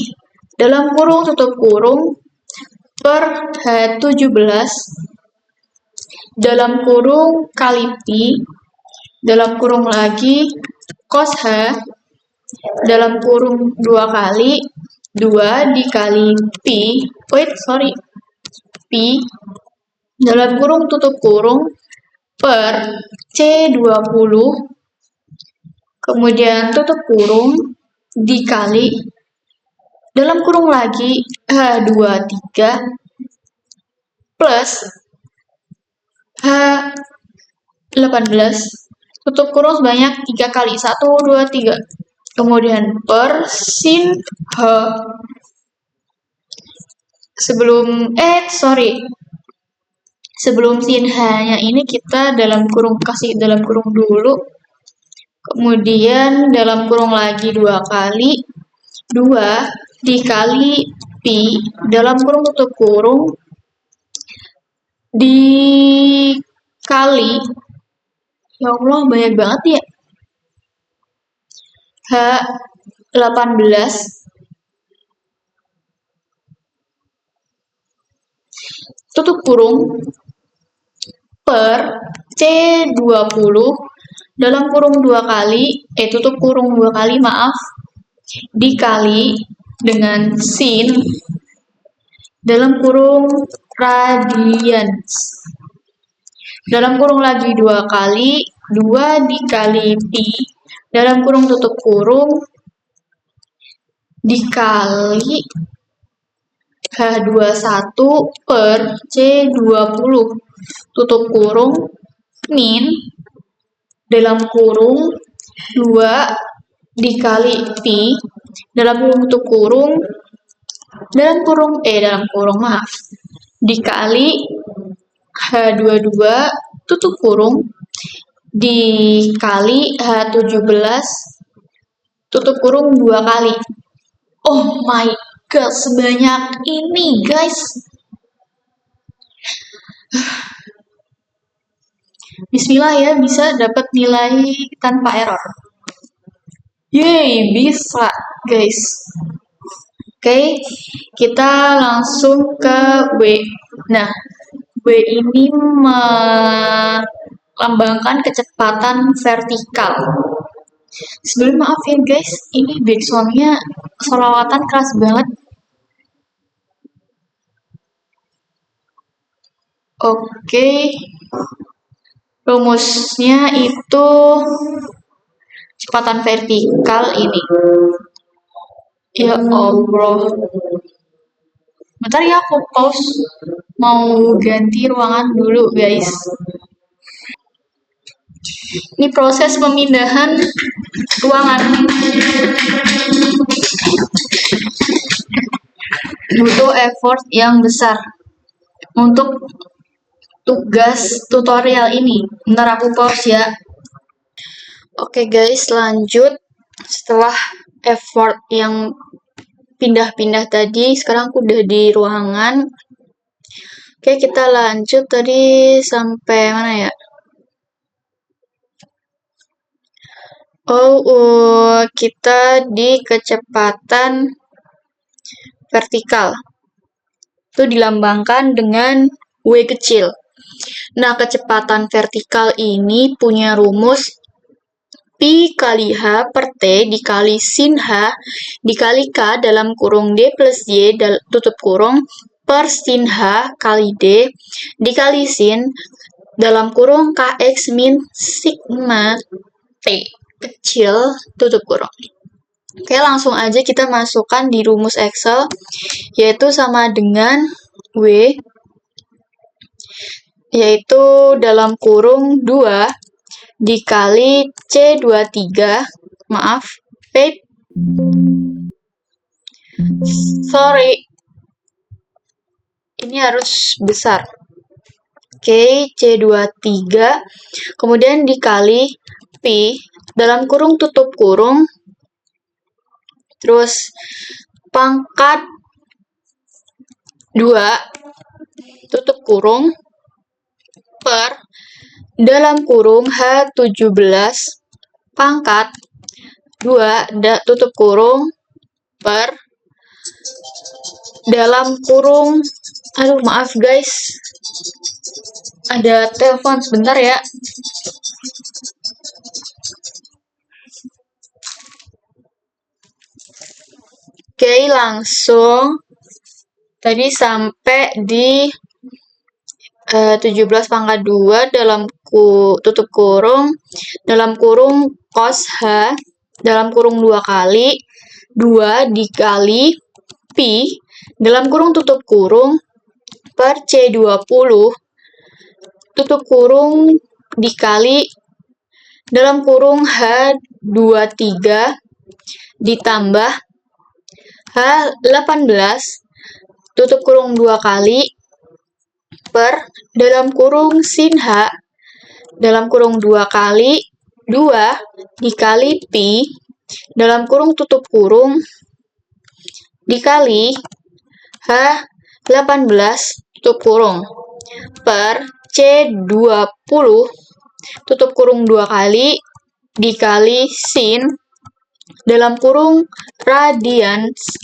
dalam kurung tutup kurung per H17 dalam kurung kali Pi dalam kurung lagi cos H dalam kurung 2 kali 2 dikali Pi Pi dalam kurung tutup kurung per C20 kemudian tutup kurung dikali dalam kurung lagi H23 plus H18 tutup kurung sebanyak 3 kali 1, 2, 3 kemudian per sin H sebelum sin H-nya ini kita kasih dalam kurung dulu kemudian dalam kurung lagi 2 kali 2 dikali Pi dalam kurung tutup kurung dikali ya Allah banyak banget ya H18 tutup kurung per C20 dalam kurung 2 kali tutup kurung 2 kali maaf dikali dengan sin dalam kurung radians dalam kurung lagi 2 kali 2 dikali Pi dalam kurung tutup kurung dikali H21 per C20 tutup kurung min dalam kurung 2 dikali Pi dalam kurung tutup kurung dikali H22 tutup kurung dikali H17 tutup kurung 2 kali. Oh my god, sebanyak ini guys. Bismillah ya, bisa dapat nilai tanpa error. Yeay, bisa guys. Oke, kita langsung ke W. Nah, W ini melambangkan kecepatan vertikal. Sebelum maaf ya guys, ini backsoundnya sholawatan keras banget. Oke. Rumusnya itu kecepatan vertikal ini. Ya Allah. Bentar ya, aku pause. Mau ganti ruangan dulu, guys. Ini proses pemindahan ruangan. Butuh effort yang besar untuk tugas tutorial ini. Bentar aku pause ya. Oke guys, lanjut. Setelah effort yang pindah-pindah tadi, sekarang aku udah di ruangan. Oke, kita lanjut tadi sampai mana ya? Kita di kecepatan vertikal. Itu dilambangkan dengan W kecil. Nah, kecepatan vertikal ini punya rumus Pi kali H per T dikali sin H dikali K dalam kurung D plus Y tutup kurung per sin H kali D dikali sin dalam kurung Kx min sigma T kecil tutup kurung. Oke, langsung aja kita masukkan di rumus Excel, yaitu sama dengan W, yaitu dalam kurung 2 dikali C23, maaf, sorry, ini harus besar. Oke, C23, kemudian dikali Pi, dalam kurung tutup kurung, terus pangkat 2, tutup kurung, per, dalam kurung H17, pangkat 2, tutup kurung, per, dalam kurung, aduh maaf guys, ada telepon sebentar ya. Oke, langsung tadi sampai di 17 pangkat 2 dalam tutup kurung, dalam kurung cos H, dalam kurung 2 kali, 2 dikali Pi, dalam kurung tutup kurung, per C20, tutup kurung dikali, dalam kurung H23, ditambah H18, tutup kurung 2 kali, per, dalam kurung sin H, dalam kurung 2 kali, 2 dikali Pi, dalam kurung tutup kurung, dikali H18 tutup kurung, per C20 tutup kurung 2 kali, dikali sin, dalam kurung radians,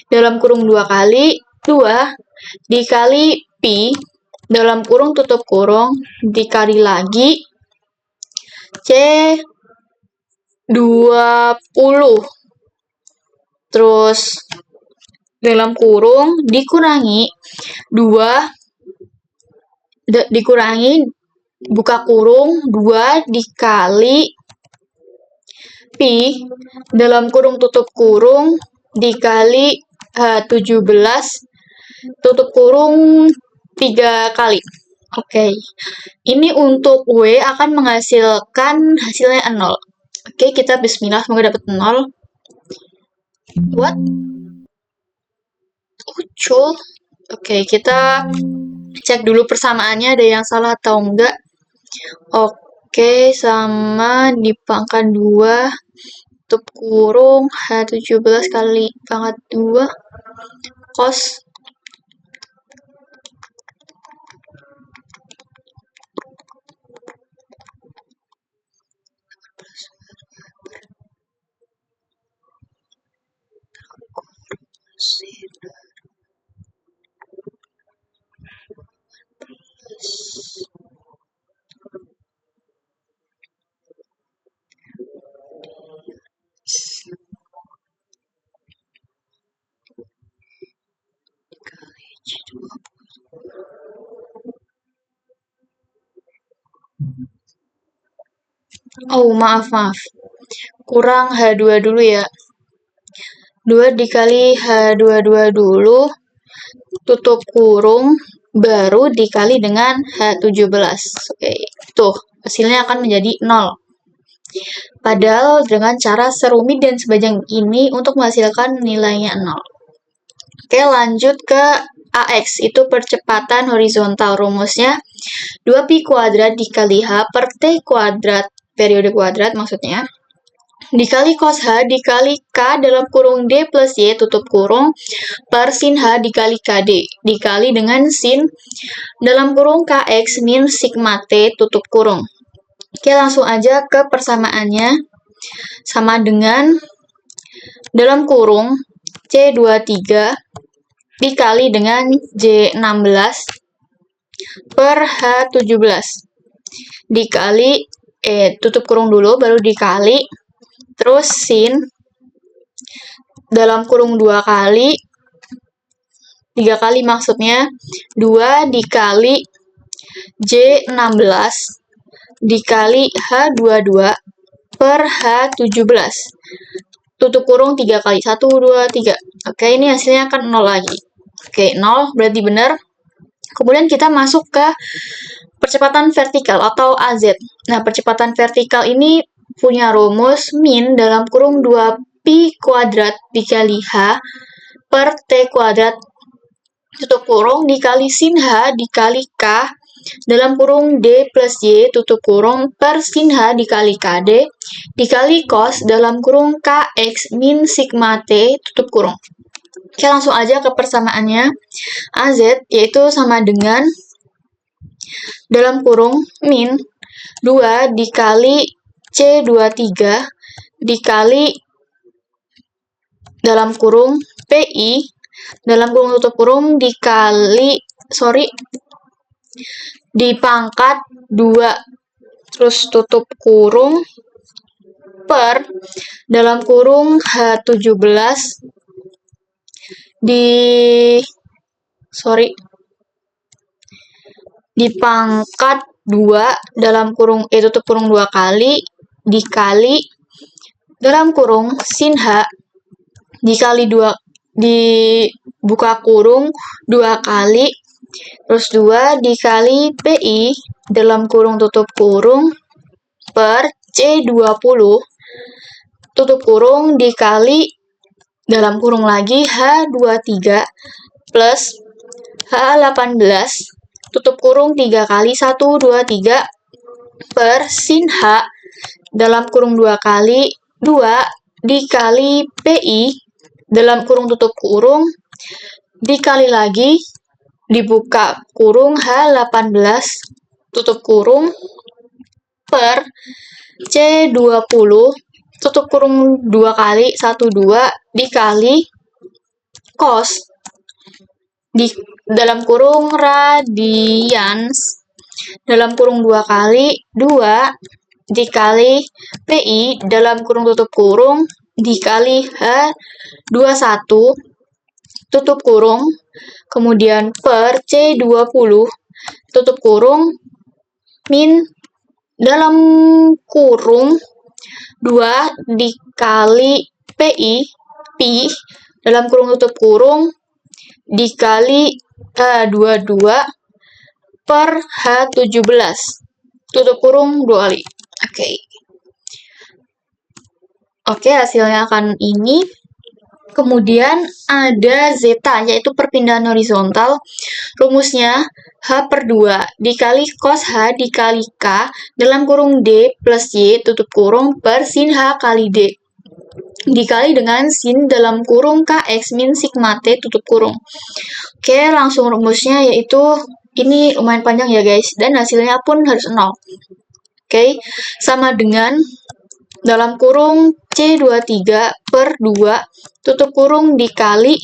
dalam kurung 2 kali, 2 dikali Pi, dalam kurung tutup kurung, dikali lagi C20, terus dalam kurung dikurangi 2, dikurangi buka kurung 2 dikali Pi, dalam kurung tutup kurung, dikali H17, tutup kurung 3 kali. Oke, ini untuk W akan menghasilkan hasilnya 0. Oke, kita bismillah, semoga dapat 0. What? Ucul. Oke, kita cek dulu persamaannya ada yang salah atau enggak. Oke, sama di pangkat 2 tutup kurung H17 kali pangkat 2 cos Oh, maaf. Kurang H2 dulu ya. 2 dikali H22 dulu, tutup kurung, baru dikali dengan H17. Oke, tuh, hasilnya akan menjadi 0. Padahal dengan cara serumit dan sebajang ini untuk menghasilkan nilainya 0. Oke, lanjut ke AX, itu percepatan horizontal. Rumusnya 2pi kuadrat dikali H per T kuadrat, periode kuadrat maksudnya, dikali cos H dikali K dalam kurung D plus Y tutup kurung per sin H dikali KD, dikali dengan sin dalam kurung KX min sigma T tutup kurung. Oke, langsung aja ke persamaannya. Sama dengan dalam kurung C23 dikali dengan J16 per H17 dikali, tutup kurung dulu baru dikali, terus sin dalam kurung 2 kali, 3 kali maksudnya, 2 dikali J16 dikali H22 per H17 tutup kurung 3 kali, 1, 2, 3. Oke, ini hasilnya akan 0 lagi. Oke, 0 berarti benar. Kemudian kita masuk ke percepatan vertikal atau AZ. Nah, percepatan vertikal ini punya rumus min dalam kurung 2pi kuadrat dikali H per T kuadrat tutup kurung dikali sin H dikali K dalam kurung D plus Y tutup kurung per sin H dikali KD dikali cos dalam kurung KX min sigma T tutup kurung. Oke, langsung aja ke persamaannya. AZ yaitu sama dengan dalam kurung min 2 dikali C23 dikali dalam kurung PI dalam kurung tutup kurung dikali, dipangkat 2 terus tutup kurung per dalam kurung H17 dipangkat 2 dalam kurung tutup kurung 2 kali dikali dalam kurung sin H dikali 2 dibuka kurung 2 kali terus 2 dikali PI dalam kurung tutup kurung per C20 tutup kurung dikali dalam kurung lagi H23 plus H18 tutup kurung 3 kali 1, 2, 3 per sin H dalam kurung 2 kali 2 dikali PI dalam kurung tutup kurung dikali lagi dibuka kurung H18 tutup kurung per C20 tutup kurung 2 kali 1, 2 dikali cos di dalam kurung radians dalam kurung 2 kali 2 dikali PI dalam kurung tutup kurung dikali H21 tutup kurung kemudian per C20 tutup kurung min dalam kurung 2 dikali PI pi dalam kurung tutup kurung dikali H22 per H17 tutup kurung 2 kali. Oke, hasilnya akan ini. Kemudian ada zeta, yaitu perpindahan horizontal. Rumusnya H per 2 dikali cos H dikali K dalam kurung D plus Y tutup kurung per sin H kali D dikali dengan sin dalam kurung KX min sigma T tutup kurung. Oke, langsung rumusnya yaitu ini lumayan panjang ya guys, dan hasilnya pun harus 0. Oke, sama dengan dalam kurung C23 per 2 tutup kurung dikali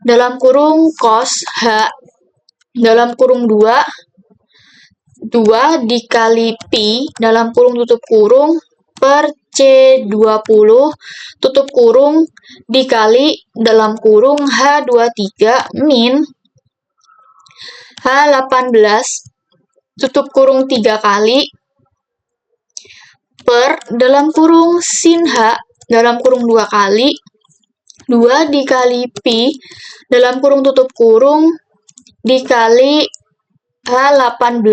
dalam kurung cos H dalam kurung 2 dikali pi dalam kurung tutup kurung per C20 tutup kurung dikali dalam kurung H23 min H18 tutup kurung 3 kali per dalam kurung sin H dalam kurung 2 kali 2 dikali pi dalam kurung tutup kurung dikali H18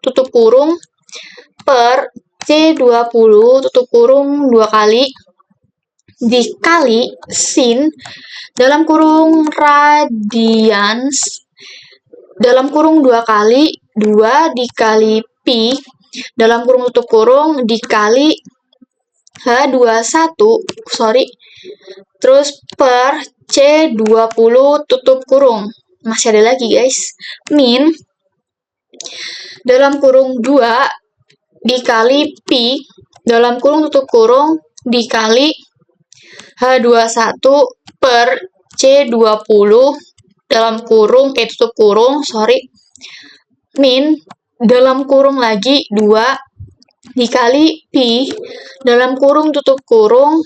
tutup kurung per C20 tutup kurung 2 kali dikali sin dalam kurung radians dalam kurung 2 kali 2 dikali pi dalam kurung tutup kurung dikali H21 terus per C20 tutup kurung. Masih ada lagi guys, min dalam kurung 2 dikali pi dalam kurung tutup kurung dikali H21 per C20 dalam kurung tutup kurung min dalam kurung lagi 2 dikali pi dalam kurung tutup kurung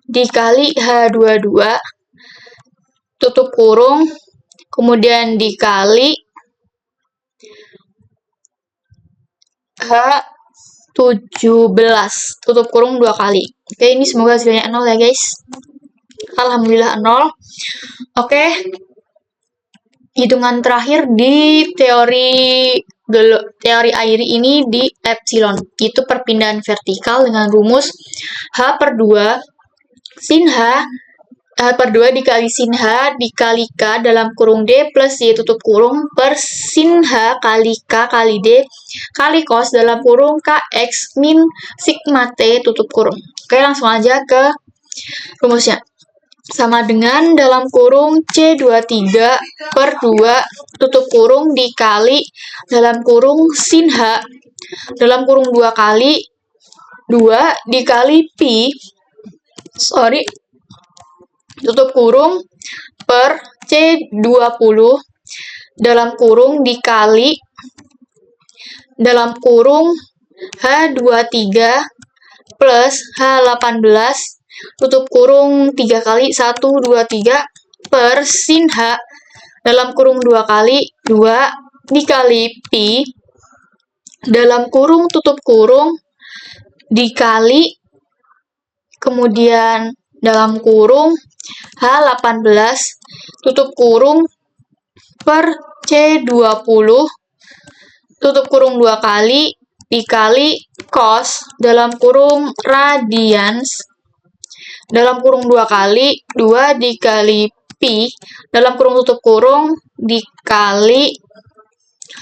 dikali H22 tutup kurung kemudian dikali H17 tutup kurung 2 kali. Oke, ini semoga hasilnya 0 ya guys. Alhamdulillah 0. Oke, hitungan terakhir di teori air ini di epsilon, itu perpindahan vertikal dengan rumus H per 2 sin H per 2 dikali sin H dikali K dalam kurung D plus Y tutup kurung per sin H kali K kali D kali cos dalam kurung KX min sigma T tutup kurung. Oke, langsung aja ke rumusnya. Sama dengan dalam kurung C23 per 2 tutup kurung dikali dalam kurung sin H dalam kurung 2 kali 2 dikali pi tutup kurung per C20 dalam kurung dikali dalam kurung H23 plus H18 tutup kurung 3 kali 1, 2, 3 per sin H dalam kurung 2 kali 2 dikali pi dalam kurung tutup kurung dikali kemudian dalam kurung H18 tutup kurung per C20 tutup kurung 2 kali dikali cos dalam kurung radians dalam kurung 2 kali 2 dikali pi dalam kurung tutup kurung dikali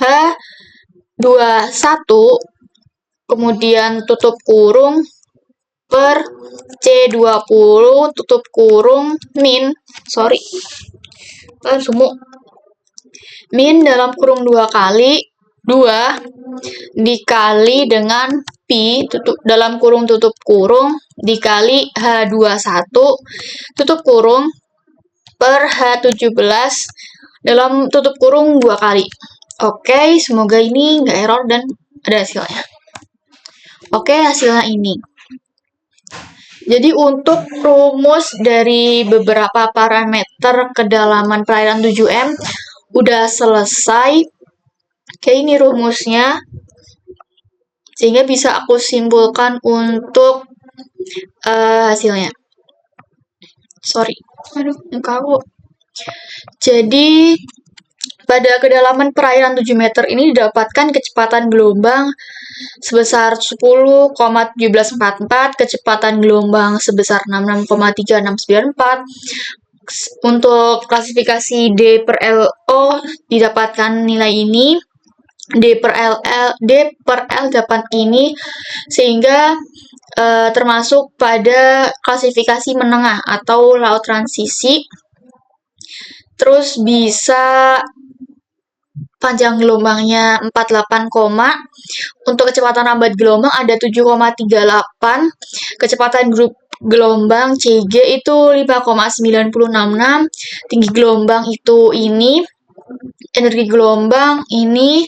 H21 kemudian tutup kurung per C20 tutup kurung min dalam kurung 2 kali 2 dikali dengan pi dalam kurung tutup kurung dikali H21 tutup kurung per H17 dalam tutup kurung 2 kali. Oke, semoga ini nggak error dan ada hasilnya. Oke, hasilnya ini. Jadi untuk rumus dari beberapa parameter kedalaman perairan 7M udah selesai. Oke, ini rumusnya. Sehingga bisa aku simpulkan untuk hasilnya. Muka aku. Jadi pada kedalaman perairan 7 meter ini didapatkan kecepatan gelombang sebesar 10,1744, kecepatan gelombang sebesar 66,3694. Untuk klasifikasi D per LO didapatkan nilai ini, D per L dapat ini, sehingga termasuk pada klasifikasi menengah atau laut transisi. Terus bisa panjang gelombangnya 48, untuk kecepatan lambat gelombang ada 7,38, kecepatan grup gelombang CG itu 5,9066, tinggi gelombang itu ini, energi gelombang ini,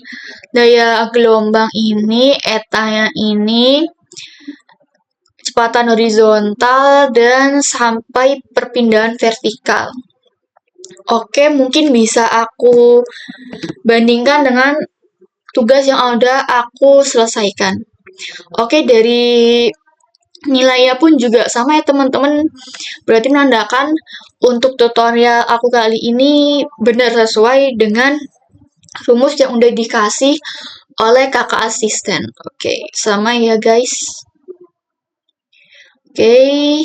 daya gelombang ini, etanya ini, kecepatan horizontal, dan sampai perpindahan vertikal. Oke, mungkin bisa aku bandingkan dengan tugas yang udah aku selesaikan. Oke, dari nilainya pun juga sama ya teman-teman. Berarti menandakan untuk tutorial aku kali ini benar sesuai dengan rumus yang udah dikasih oleh kakak asisten. Oke, sama ya guys. Oke.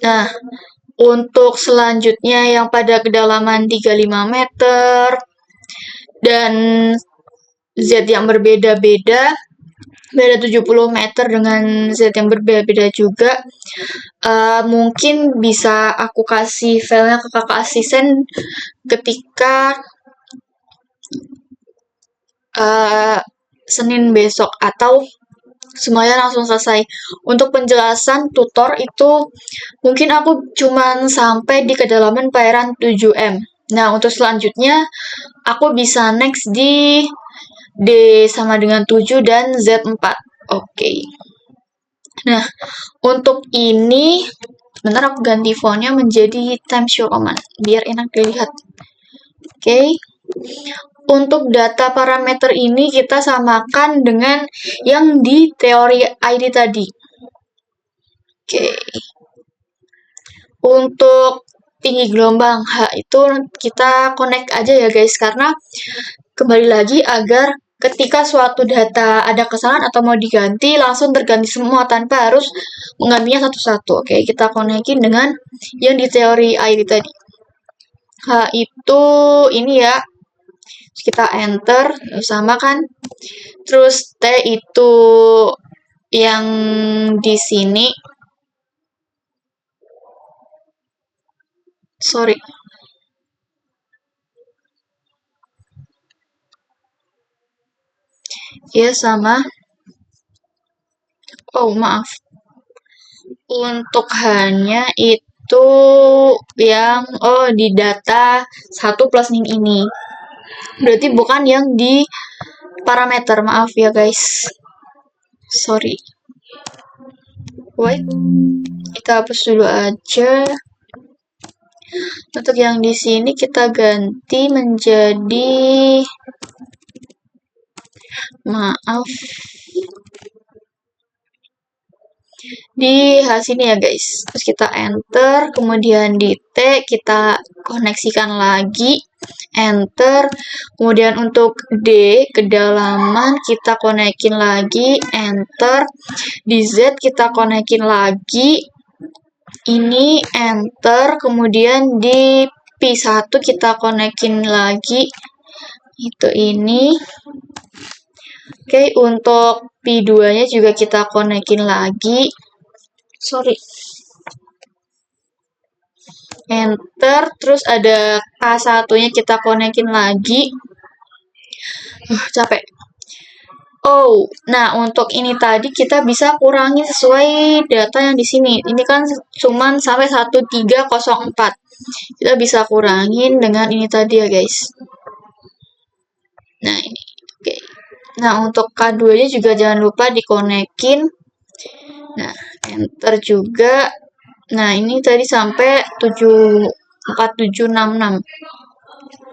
Nah, untuk selanjutnya yang pada kedalaman 35 meter dan Z yang berbeda-beda, beda 70 meter dengan Z yang berbeda-beda juga. Mungkin bisa aku kasih filenya ke kakak asisten ketika Senin besok atau semuanya langsung selesai. Untuk penjelasan tutor itu mungkin aku cuman sampai di kedalaman perairan 7M. Nah, untuk selanjutnya aku bisa next di D sama dengan 7 dan Z4. Oke. Nah, untuk ini bentar aku ganti fontnya menjadi Times New Roman biar enak dilihat. Oke. Untuk data parameter ini kita samakan dengan yang di teori ID tadi. Oke. Untuk tinggi gelombang H itu kita connect aja ya guys, karena kembali lagi agar ketika suatu data ada kesalahan atau mau diganti langsung terganti semua tanpa harus menggantinya satu-satu. Oke, kita connectin dengan yang di teori ID tadi. H itu ini ya, kita enter sama kan. Terus T itu yang di sini, sorry, ya sama. Oh maaf, untuk hanya itu yang di data 1 plus ning ini, berarti bukan yang di parameter, maaf ya guys, sorry. Wait, kita hapus dulu aja. Untuk yang di sini kita ganti menjadi, maaf, di sini ya guys. Terus kita enter, kemudian di T kita koneksikan lagi, enter. Kemudian untuk D kedalaman kita konekin lagi, enter. Di Z kita konekin lagi, ini enter. Kemudian di P1 kita konekin lagi, itu ini. Oke, untuk P2-nya juga kita konekin lagi. Sorry. Enter, terus ada K1-nya kita konekin lagi. Capek. Oh, nah untuk ini tadi kita bisa kurangi sesuai data yang di sini. Ini kan cuman sampai 1304. Kita bisa kurangin dengan ini tadi ya guys. Nah ini, oke. Nah untuk K2-nya juga jangan lupa dikonekin. Nah, enter juga. Nah, ini tadi sampai 4766.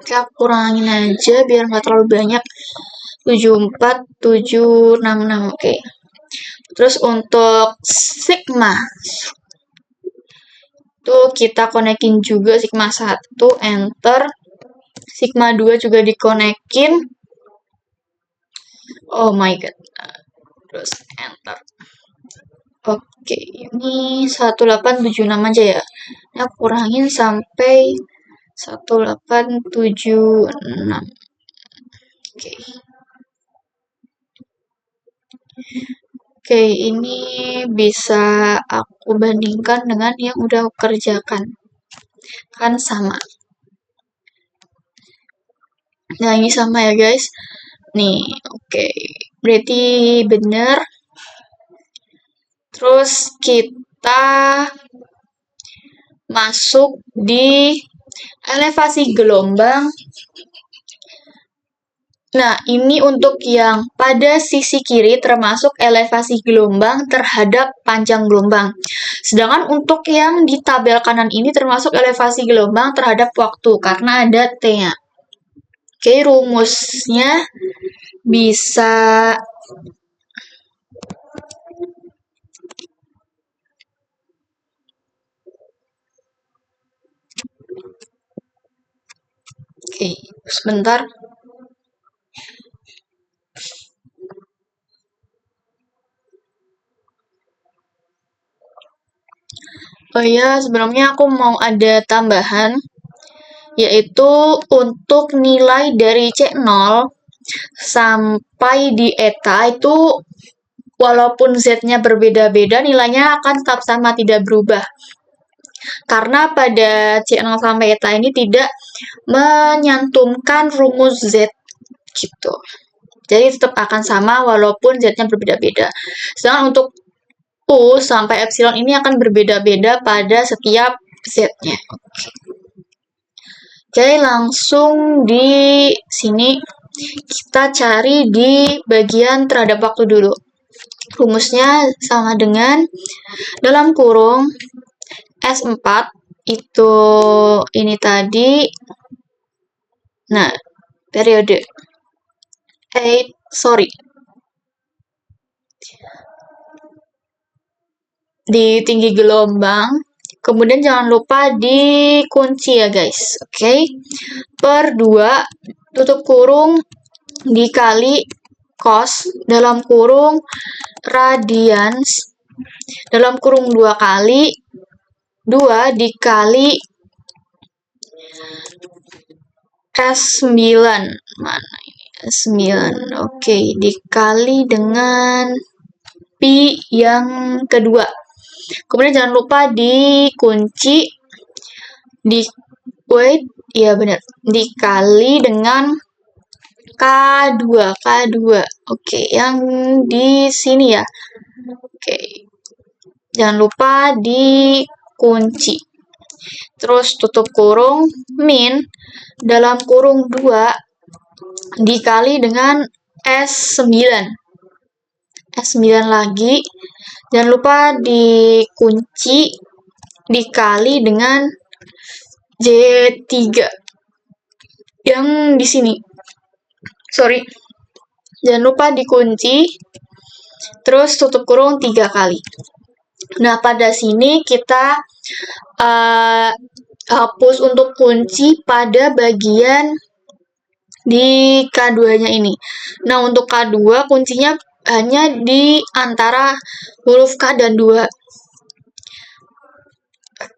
Kita kurangin aja biar nggak terlalu banyak. 74766. Oke. Terus untuk sigma itu kita konekin juga sigma 1, enter. Sigma 2 juga dikonekin. Oh my god. Terus enter. Oke, ini 1876 aja ya. Nah, kurangin sampai 1876. Oke. Oke, ini bisa aku bandingkan dengan yang udah aku kerjakan. Kan sama. Nah, ini sama ya guys. Nih, oke. Berarti benar. Terus kita masuk di elevasi gelombang. Nah, ini untuk yang pada sisi kiri termasuk elevasi gelombang terhadap panjang gelombang. Sedangkan untuk yang di tabel kanan ini termasuk elevasi gelombang terhadap waktu karena ada T-nya. Oke, rumusnya bisa oke, sebentar. Oh iya, sebelumnya aku mau ada tambahan, yaitu untuk nilai dari C0 sampai di eta itu walaupun Z-nya berbeda-beda, nilainya akan tetap sama, tidak berubah. Karena pada C0 sampai eta ini tidak menyantumkan rumus Z gitu. Jadi tetap akan sama walaupun Z-nya berbeda-beda. Sedangkan untuk U sampai epsilon ini akan berbeda-beda pada setiap Z-nya. Oke, langsung di sini kita cari di bagian terhadap waktu dulu. Rumusnya sama dengan dalam kurung S4 itu ini tadi. Nah, periode di tinggi gelombang, kemudian jangan lupa dikunci ya guys, oke? Per 2 tutup kurung dikali cos dalam kurung radians dalam kurung 2 kali 2 dikali S9, mana ini S9, oke, dikali dengan pi yang kedua. Kemudian jangan lupa dikunci ya benar, dikali dengan K2. Oke, yang di sini ya. Oke. Jangan lupa dikunci. Terus tutup kurung min dalam kurung 2 dikali dengan S9. S9 lagi. Jangan lupa dikunci dikali dengan J3 yang di sini. Jangan lupa dikunci terus tutup kurung 3 kali. Nah, pada sini kita hapus untuk kunci pada bagian di K2-nya ini. Nah, untuk K2 kuncinya hanya di antara huruf K dan 2.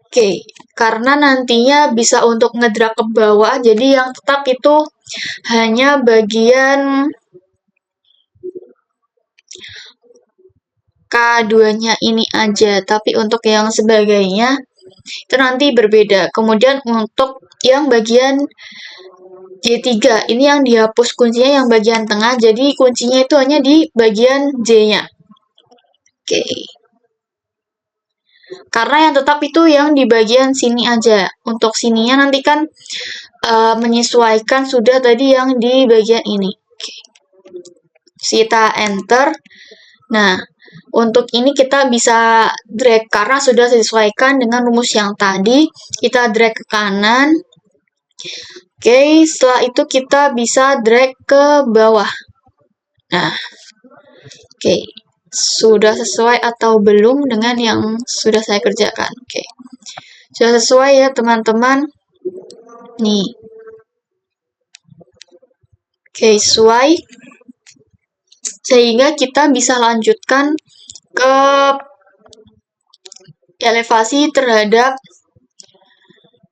Oke, karena nantinya bisa untuk ngedrag ke bawah, jadi yang tetap itu hanya bagian K2-nya ini aja, tapi untuk yang sebagainya itu nanti berbeda. Kemudian untuk yang bagian J3, ini yang dihapus kuncinya yang bagian tengah, jadi kuncinya itu hanya di bagian J-nya. Oke. Karena yang tetap itu yang di bagian sini aja. Untuk sininya nanti kan menyesuaikan sudah tadi yang di bagian ini. Oke. Kita enter. Nah, untuk ini kita bisa drag karena sudah disesuaikan dengan rumus yang tadi. Kita drag ke kanan. Oke, setelah itu kita bisa drag ke bawah. Nah, oke. Sudah sesuai atau belum dengan yang sudah saya kerjakan? Oke. Sudah sesuai ya, teman-teman. Nih. Oke, sesuai. Sehingga kita bisa lanjutkan ke elevasi terhadap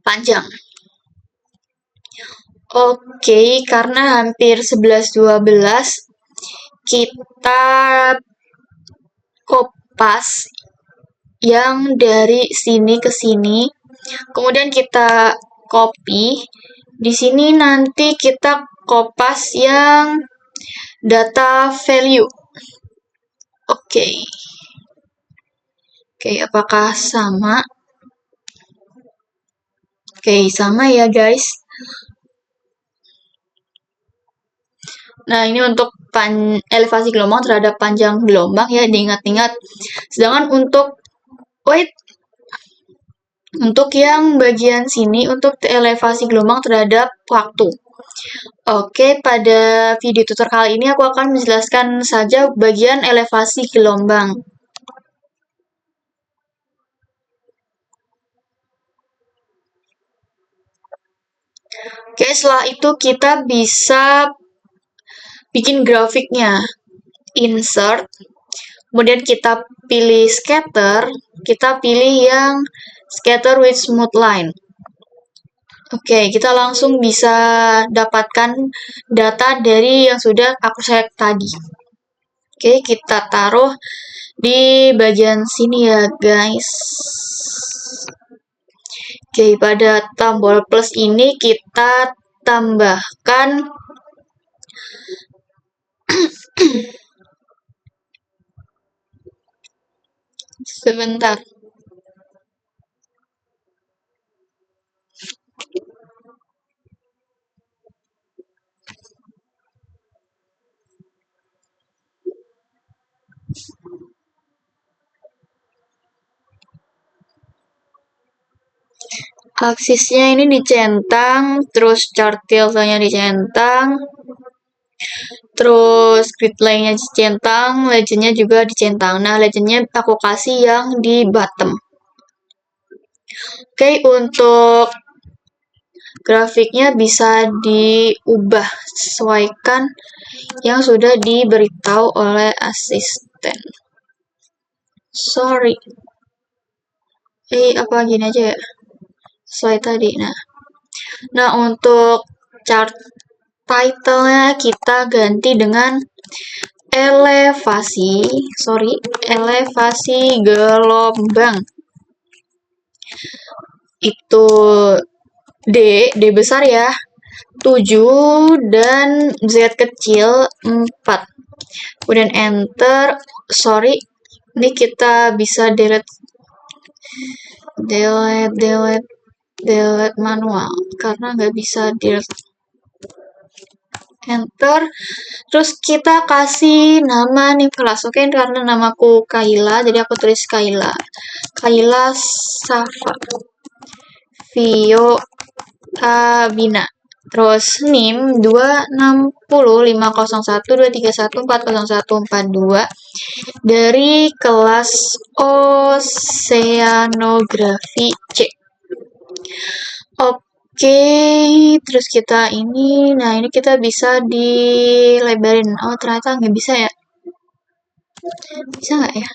panjang. Oke, karena hampir 11-12, kita kopas yang dari sini ke sini, kemudian kita copy. Di sini nanti kita kopas yang data value. Oke, apakah sama? Oke, sama ya guys. Nah, ini untuk elevasi gelombang terhadap panjang gelombang ya, diingat-ingat. Sedangkan untuk untuk yang bagian sini, untuk elevasi gelombang terhadap waktu. Oke, pada video tutor kali ini aku akan menjelaskan saja bagian elevasi gelombang. Oke, setelah itu kita bisa bikin grafiknya. Insert, kemudian kita pilih scatter, kita pilih yang scatter with smooth line. Oke, kita langsung bisa dapatkan data dari yang sudah aku select tadi. Oke, kita taruh di bagian sini ya, guys. Oke, pada tombol plus ini kita tambahkan sebentar. Aksisnya ini dicentang, terus chart tiltenya dicentang, terus grid line-nya dicentang, legendnya juga dicentang. Nah, legendnya aku kasih yang di bottom. Oke, untuk grafiknya bisa diubah sesuaikan yang sudah diberitahu oleh asisten. Sorry. Apa gini aja ya? Sesuai tadi. Nah, untuk chart title-nya kita ganti dengan elevasi gelombang. Itu D besar ya, 7 dan Z kecil 4. Kemudian enter. Sorry, ini kita bisa delete manual karena nggak bisa delete. Enter. Terus kita kasih nama nih kelas. Oke, karena namaku Kaila, jadi aku tulis Kaila Safa Vio Abina. Terus NIM 26050123140140142 dari kelas Oceanografi C. Oke, terus kita ini, nah ini kita bisa dilebarin. Oh, ternyata nggak bisa ya. Bisa nggak ya?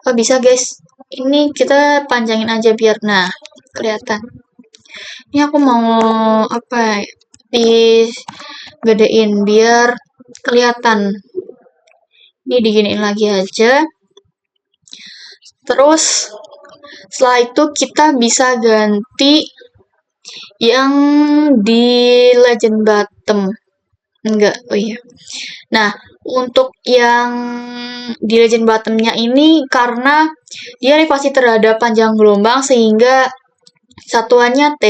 Oh, bisa guys. Ini kita panjangin aja biar, nah, kelihatan. Ini aku mau apa ya? Digedein biar kelihatan. Ini diginiin lagi aja. Terus setelah itu kita bisa ganti yang di legend bottom. Enggak, oh iya. Nah, untuk yang di legend bottomnya ini karena dia elevasi terhadap panjang gelombang sehingga satuannya T.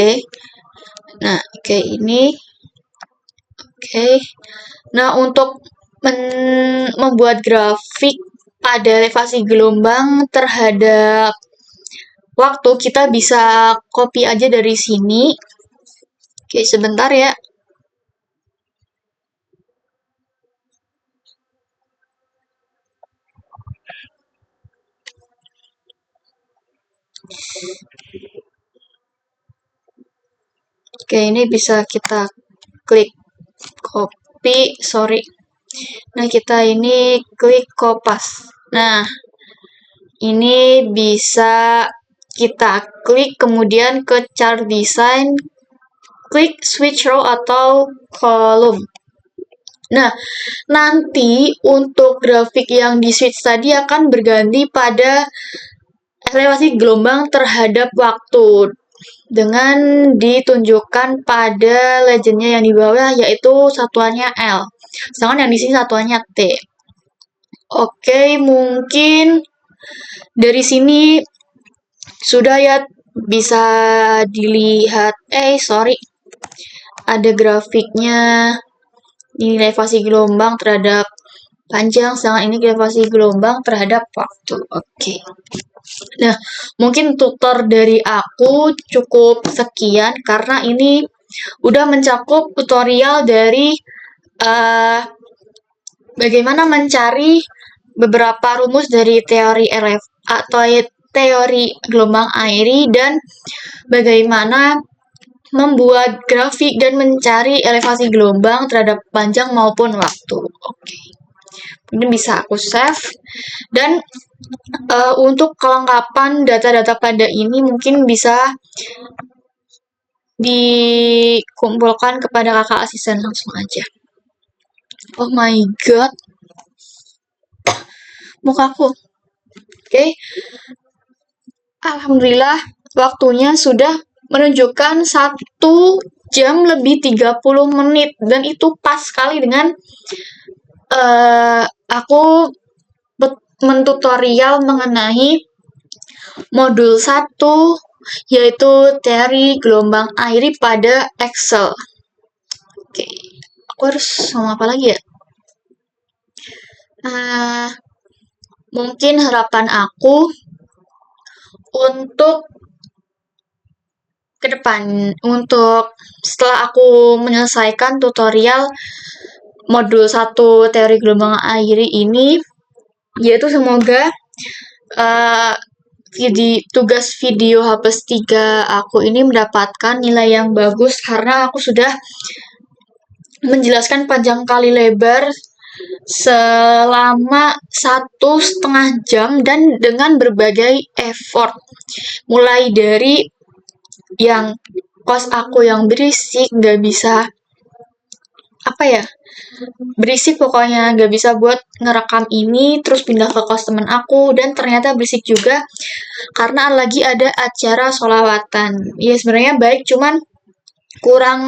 Nah, kayak ini. Oke. Nah, untuk membuat grafik pada elevasi gelombang terhadap waktu, kita bisa copy aja dari sini. Oke, sebentar ya. Oke, ini bisa kita klik copy, sorry. Nah, kita ini klik kopas. Nah, ini bisa kita klik kemudian ke chart design, klik switch row atau column. Nah, nanti untuk grafik yang di switch tadi akan berganti pada elevasi gelombang terhadap waktu dengan ditunjukkan pada legendnya yang di bawah, yaitu satuannya L. Sedangkan yang di sini satuannya T. Oke, mungkin dari sini sudah ya, bisa dilihat. Sorry, ada grafiknya. Ini elevasi gelombang terhadap panjang, sedangkan ini elevasi gelombang terhadap waktu. Oke. Nah, mungkin tutor dari aku cukup sekian karena ini udah mencakup tutorial dari bagaimana mencari beberapa rumus dari teori RF atau teori gelombang airi dan bagaimana membuat grafik dan mencari elevasi gelombang terhadap panjang maupun waktu. Oke. Ini bisa aku save dan untuk kelengkapan data-data pada ini mungkin bisa dikumpulkan kepada kakak asisten langsung aja. Oh my god, mukaku. Oke. Alhamdulillah waktunya sudah menunjukkan 1 jam lebih 30 menit dan itu pas sekali dengan aku mentutorial mengenai modul 1 yaitu teori gelombang airi pada Excel. Oke, aku harus ngomong apa lagi ya? Mungkin harapan aku untuk ke depan, untuk setelah aku menyelesaikan tutorial modul 1 teori gelombang airi ini, yaitu semoga tugas video H+3 aku ini mendapatkan nilai yang bagus karena aku sudah menjelaskan panjang kali lebar selama 1,5 jam dan dengan berbagai effort, mulai dari yang kos aku yang berisik, nggak bisa berisik pokoknya, nggak bisa buat ngerekam ini terus pindah ke kos temen aku dan ternyata berisik juga karena lagi ada acara sholawatan. Ya sebenarnya baik, cuman kurang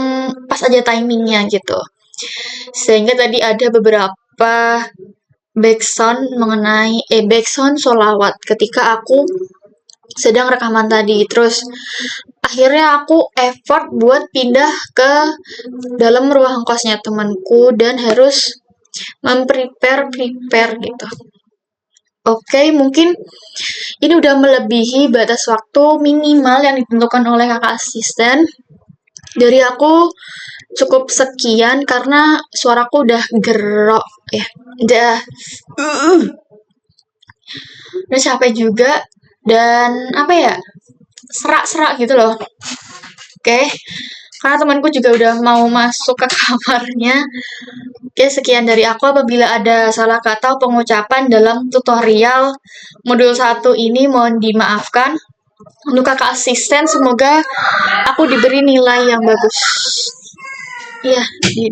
pas aja timingnya gitu. Sehingga tadi ada beberapa backsound mengenai backsound sholawat ketika aku sedang rekaman tadi. Terus akhirnya aku effort buat pindah ke dalam ruang kosnya temanku dan harus prepare gitu. Oke, mungkin ini udah melebihi batas waktu minimal yang ditentukan oleh kakak asisten. Dari aku cukup sekian karena suaraku udah gerok ya. Udah capek juga dan serak-serak gitu loh. Oke. Karena temanku juga udah mau masuk ke kamarnya. Oke, sekian dari aku. Apabila ada salah kata pengucapan dalam tutorial modul 1 ini mohon dimaafkan. Untuk kakak asisten semoga aku diberi nilai yang bagus. Iya,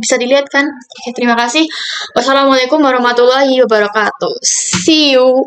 bisa dilihat kan? Oke, terima kasih. Wassalamualaikum warahmatullahi wabarakatuh. See you.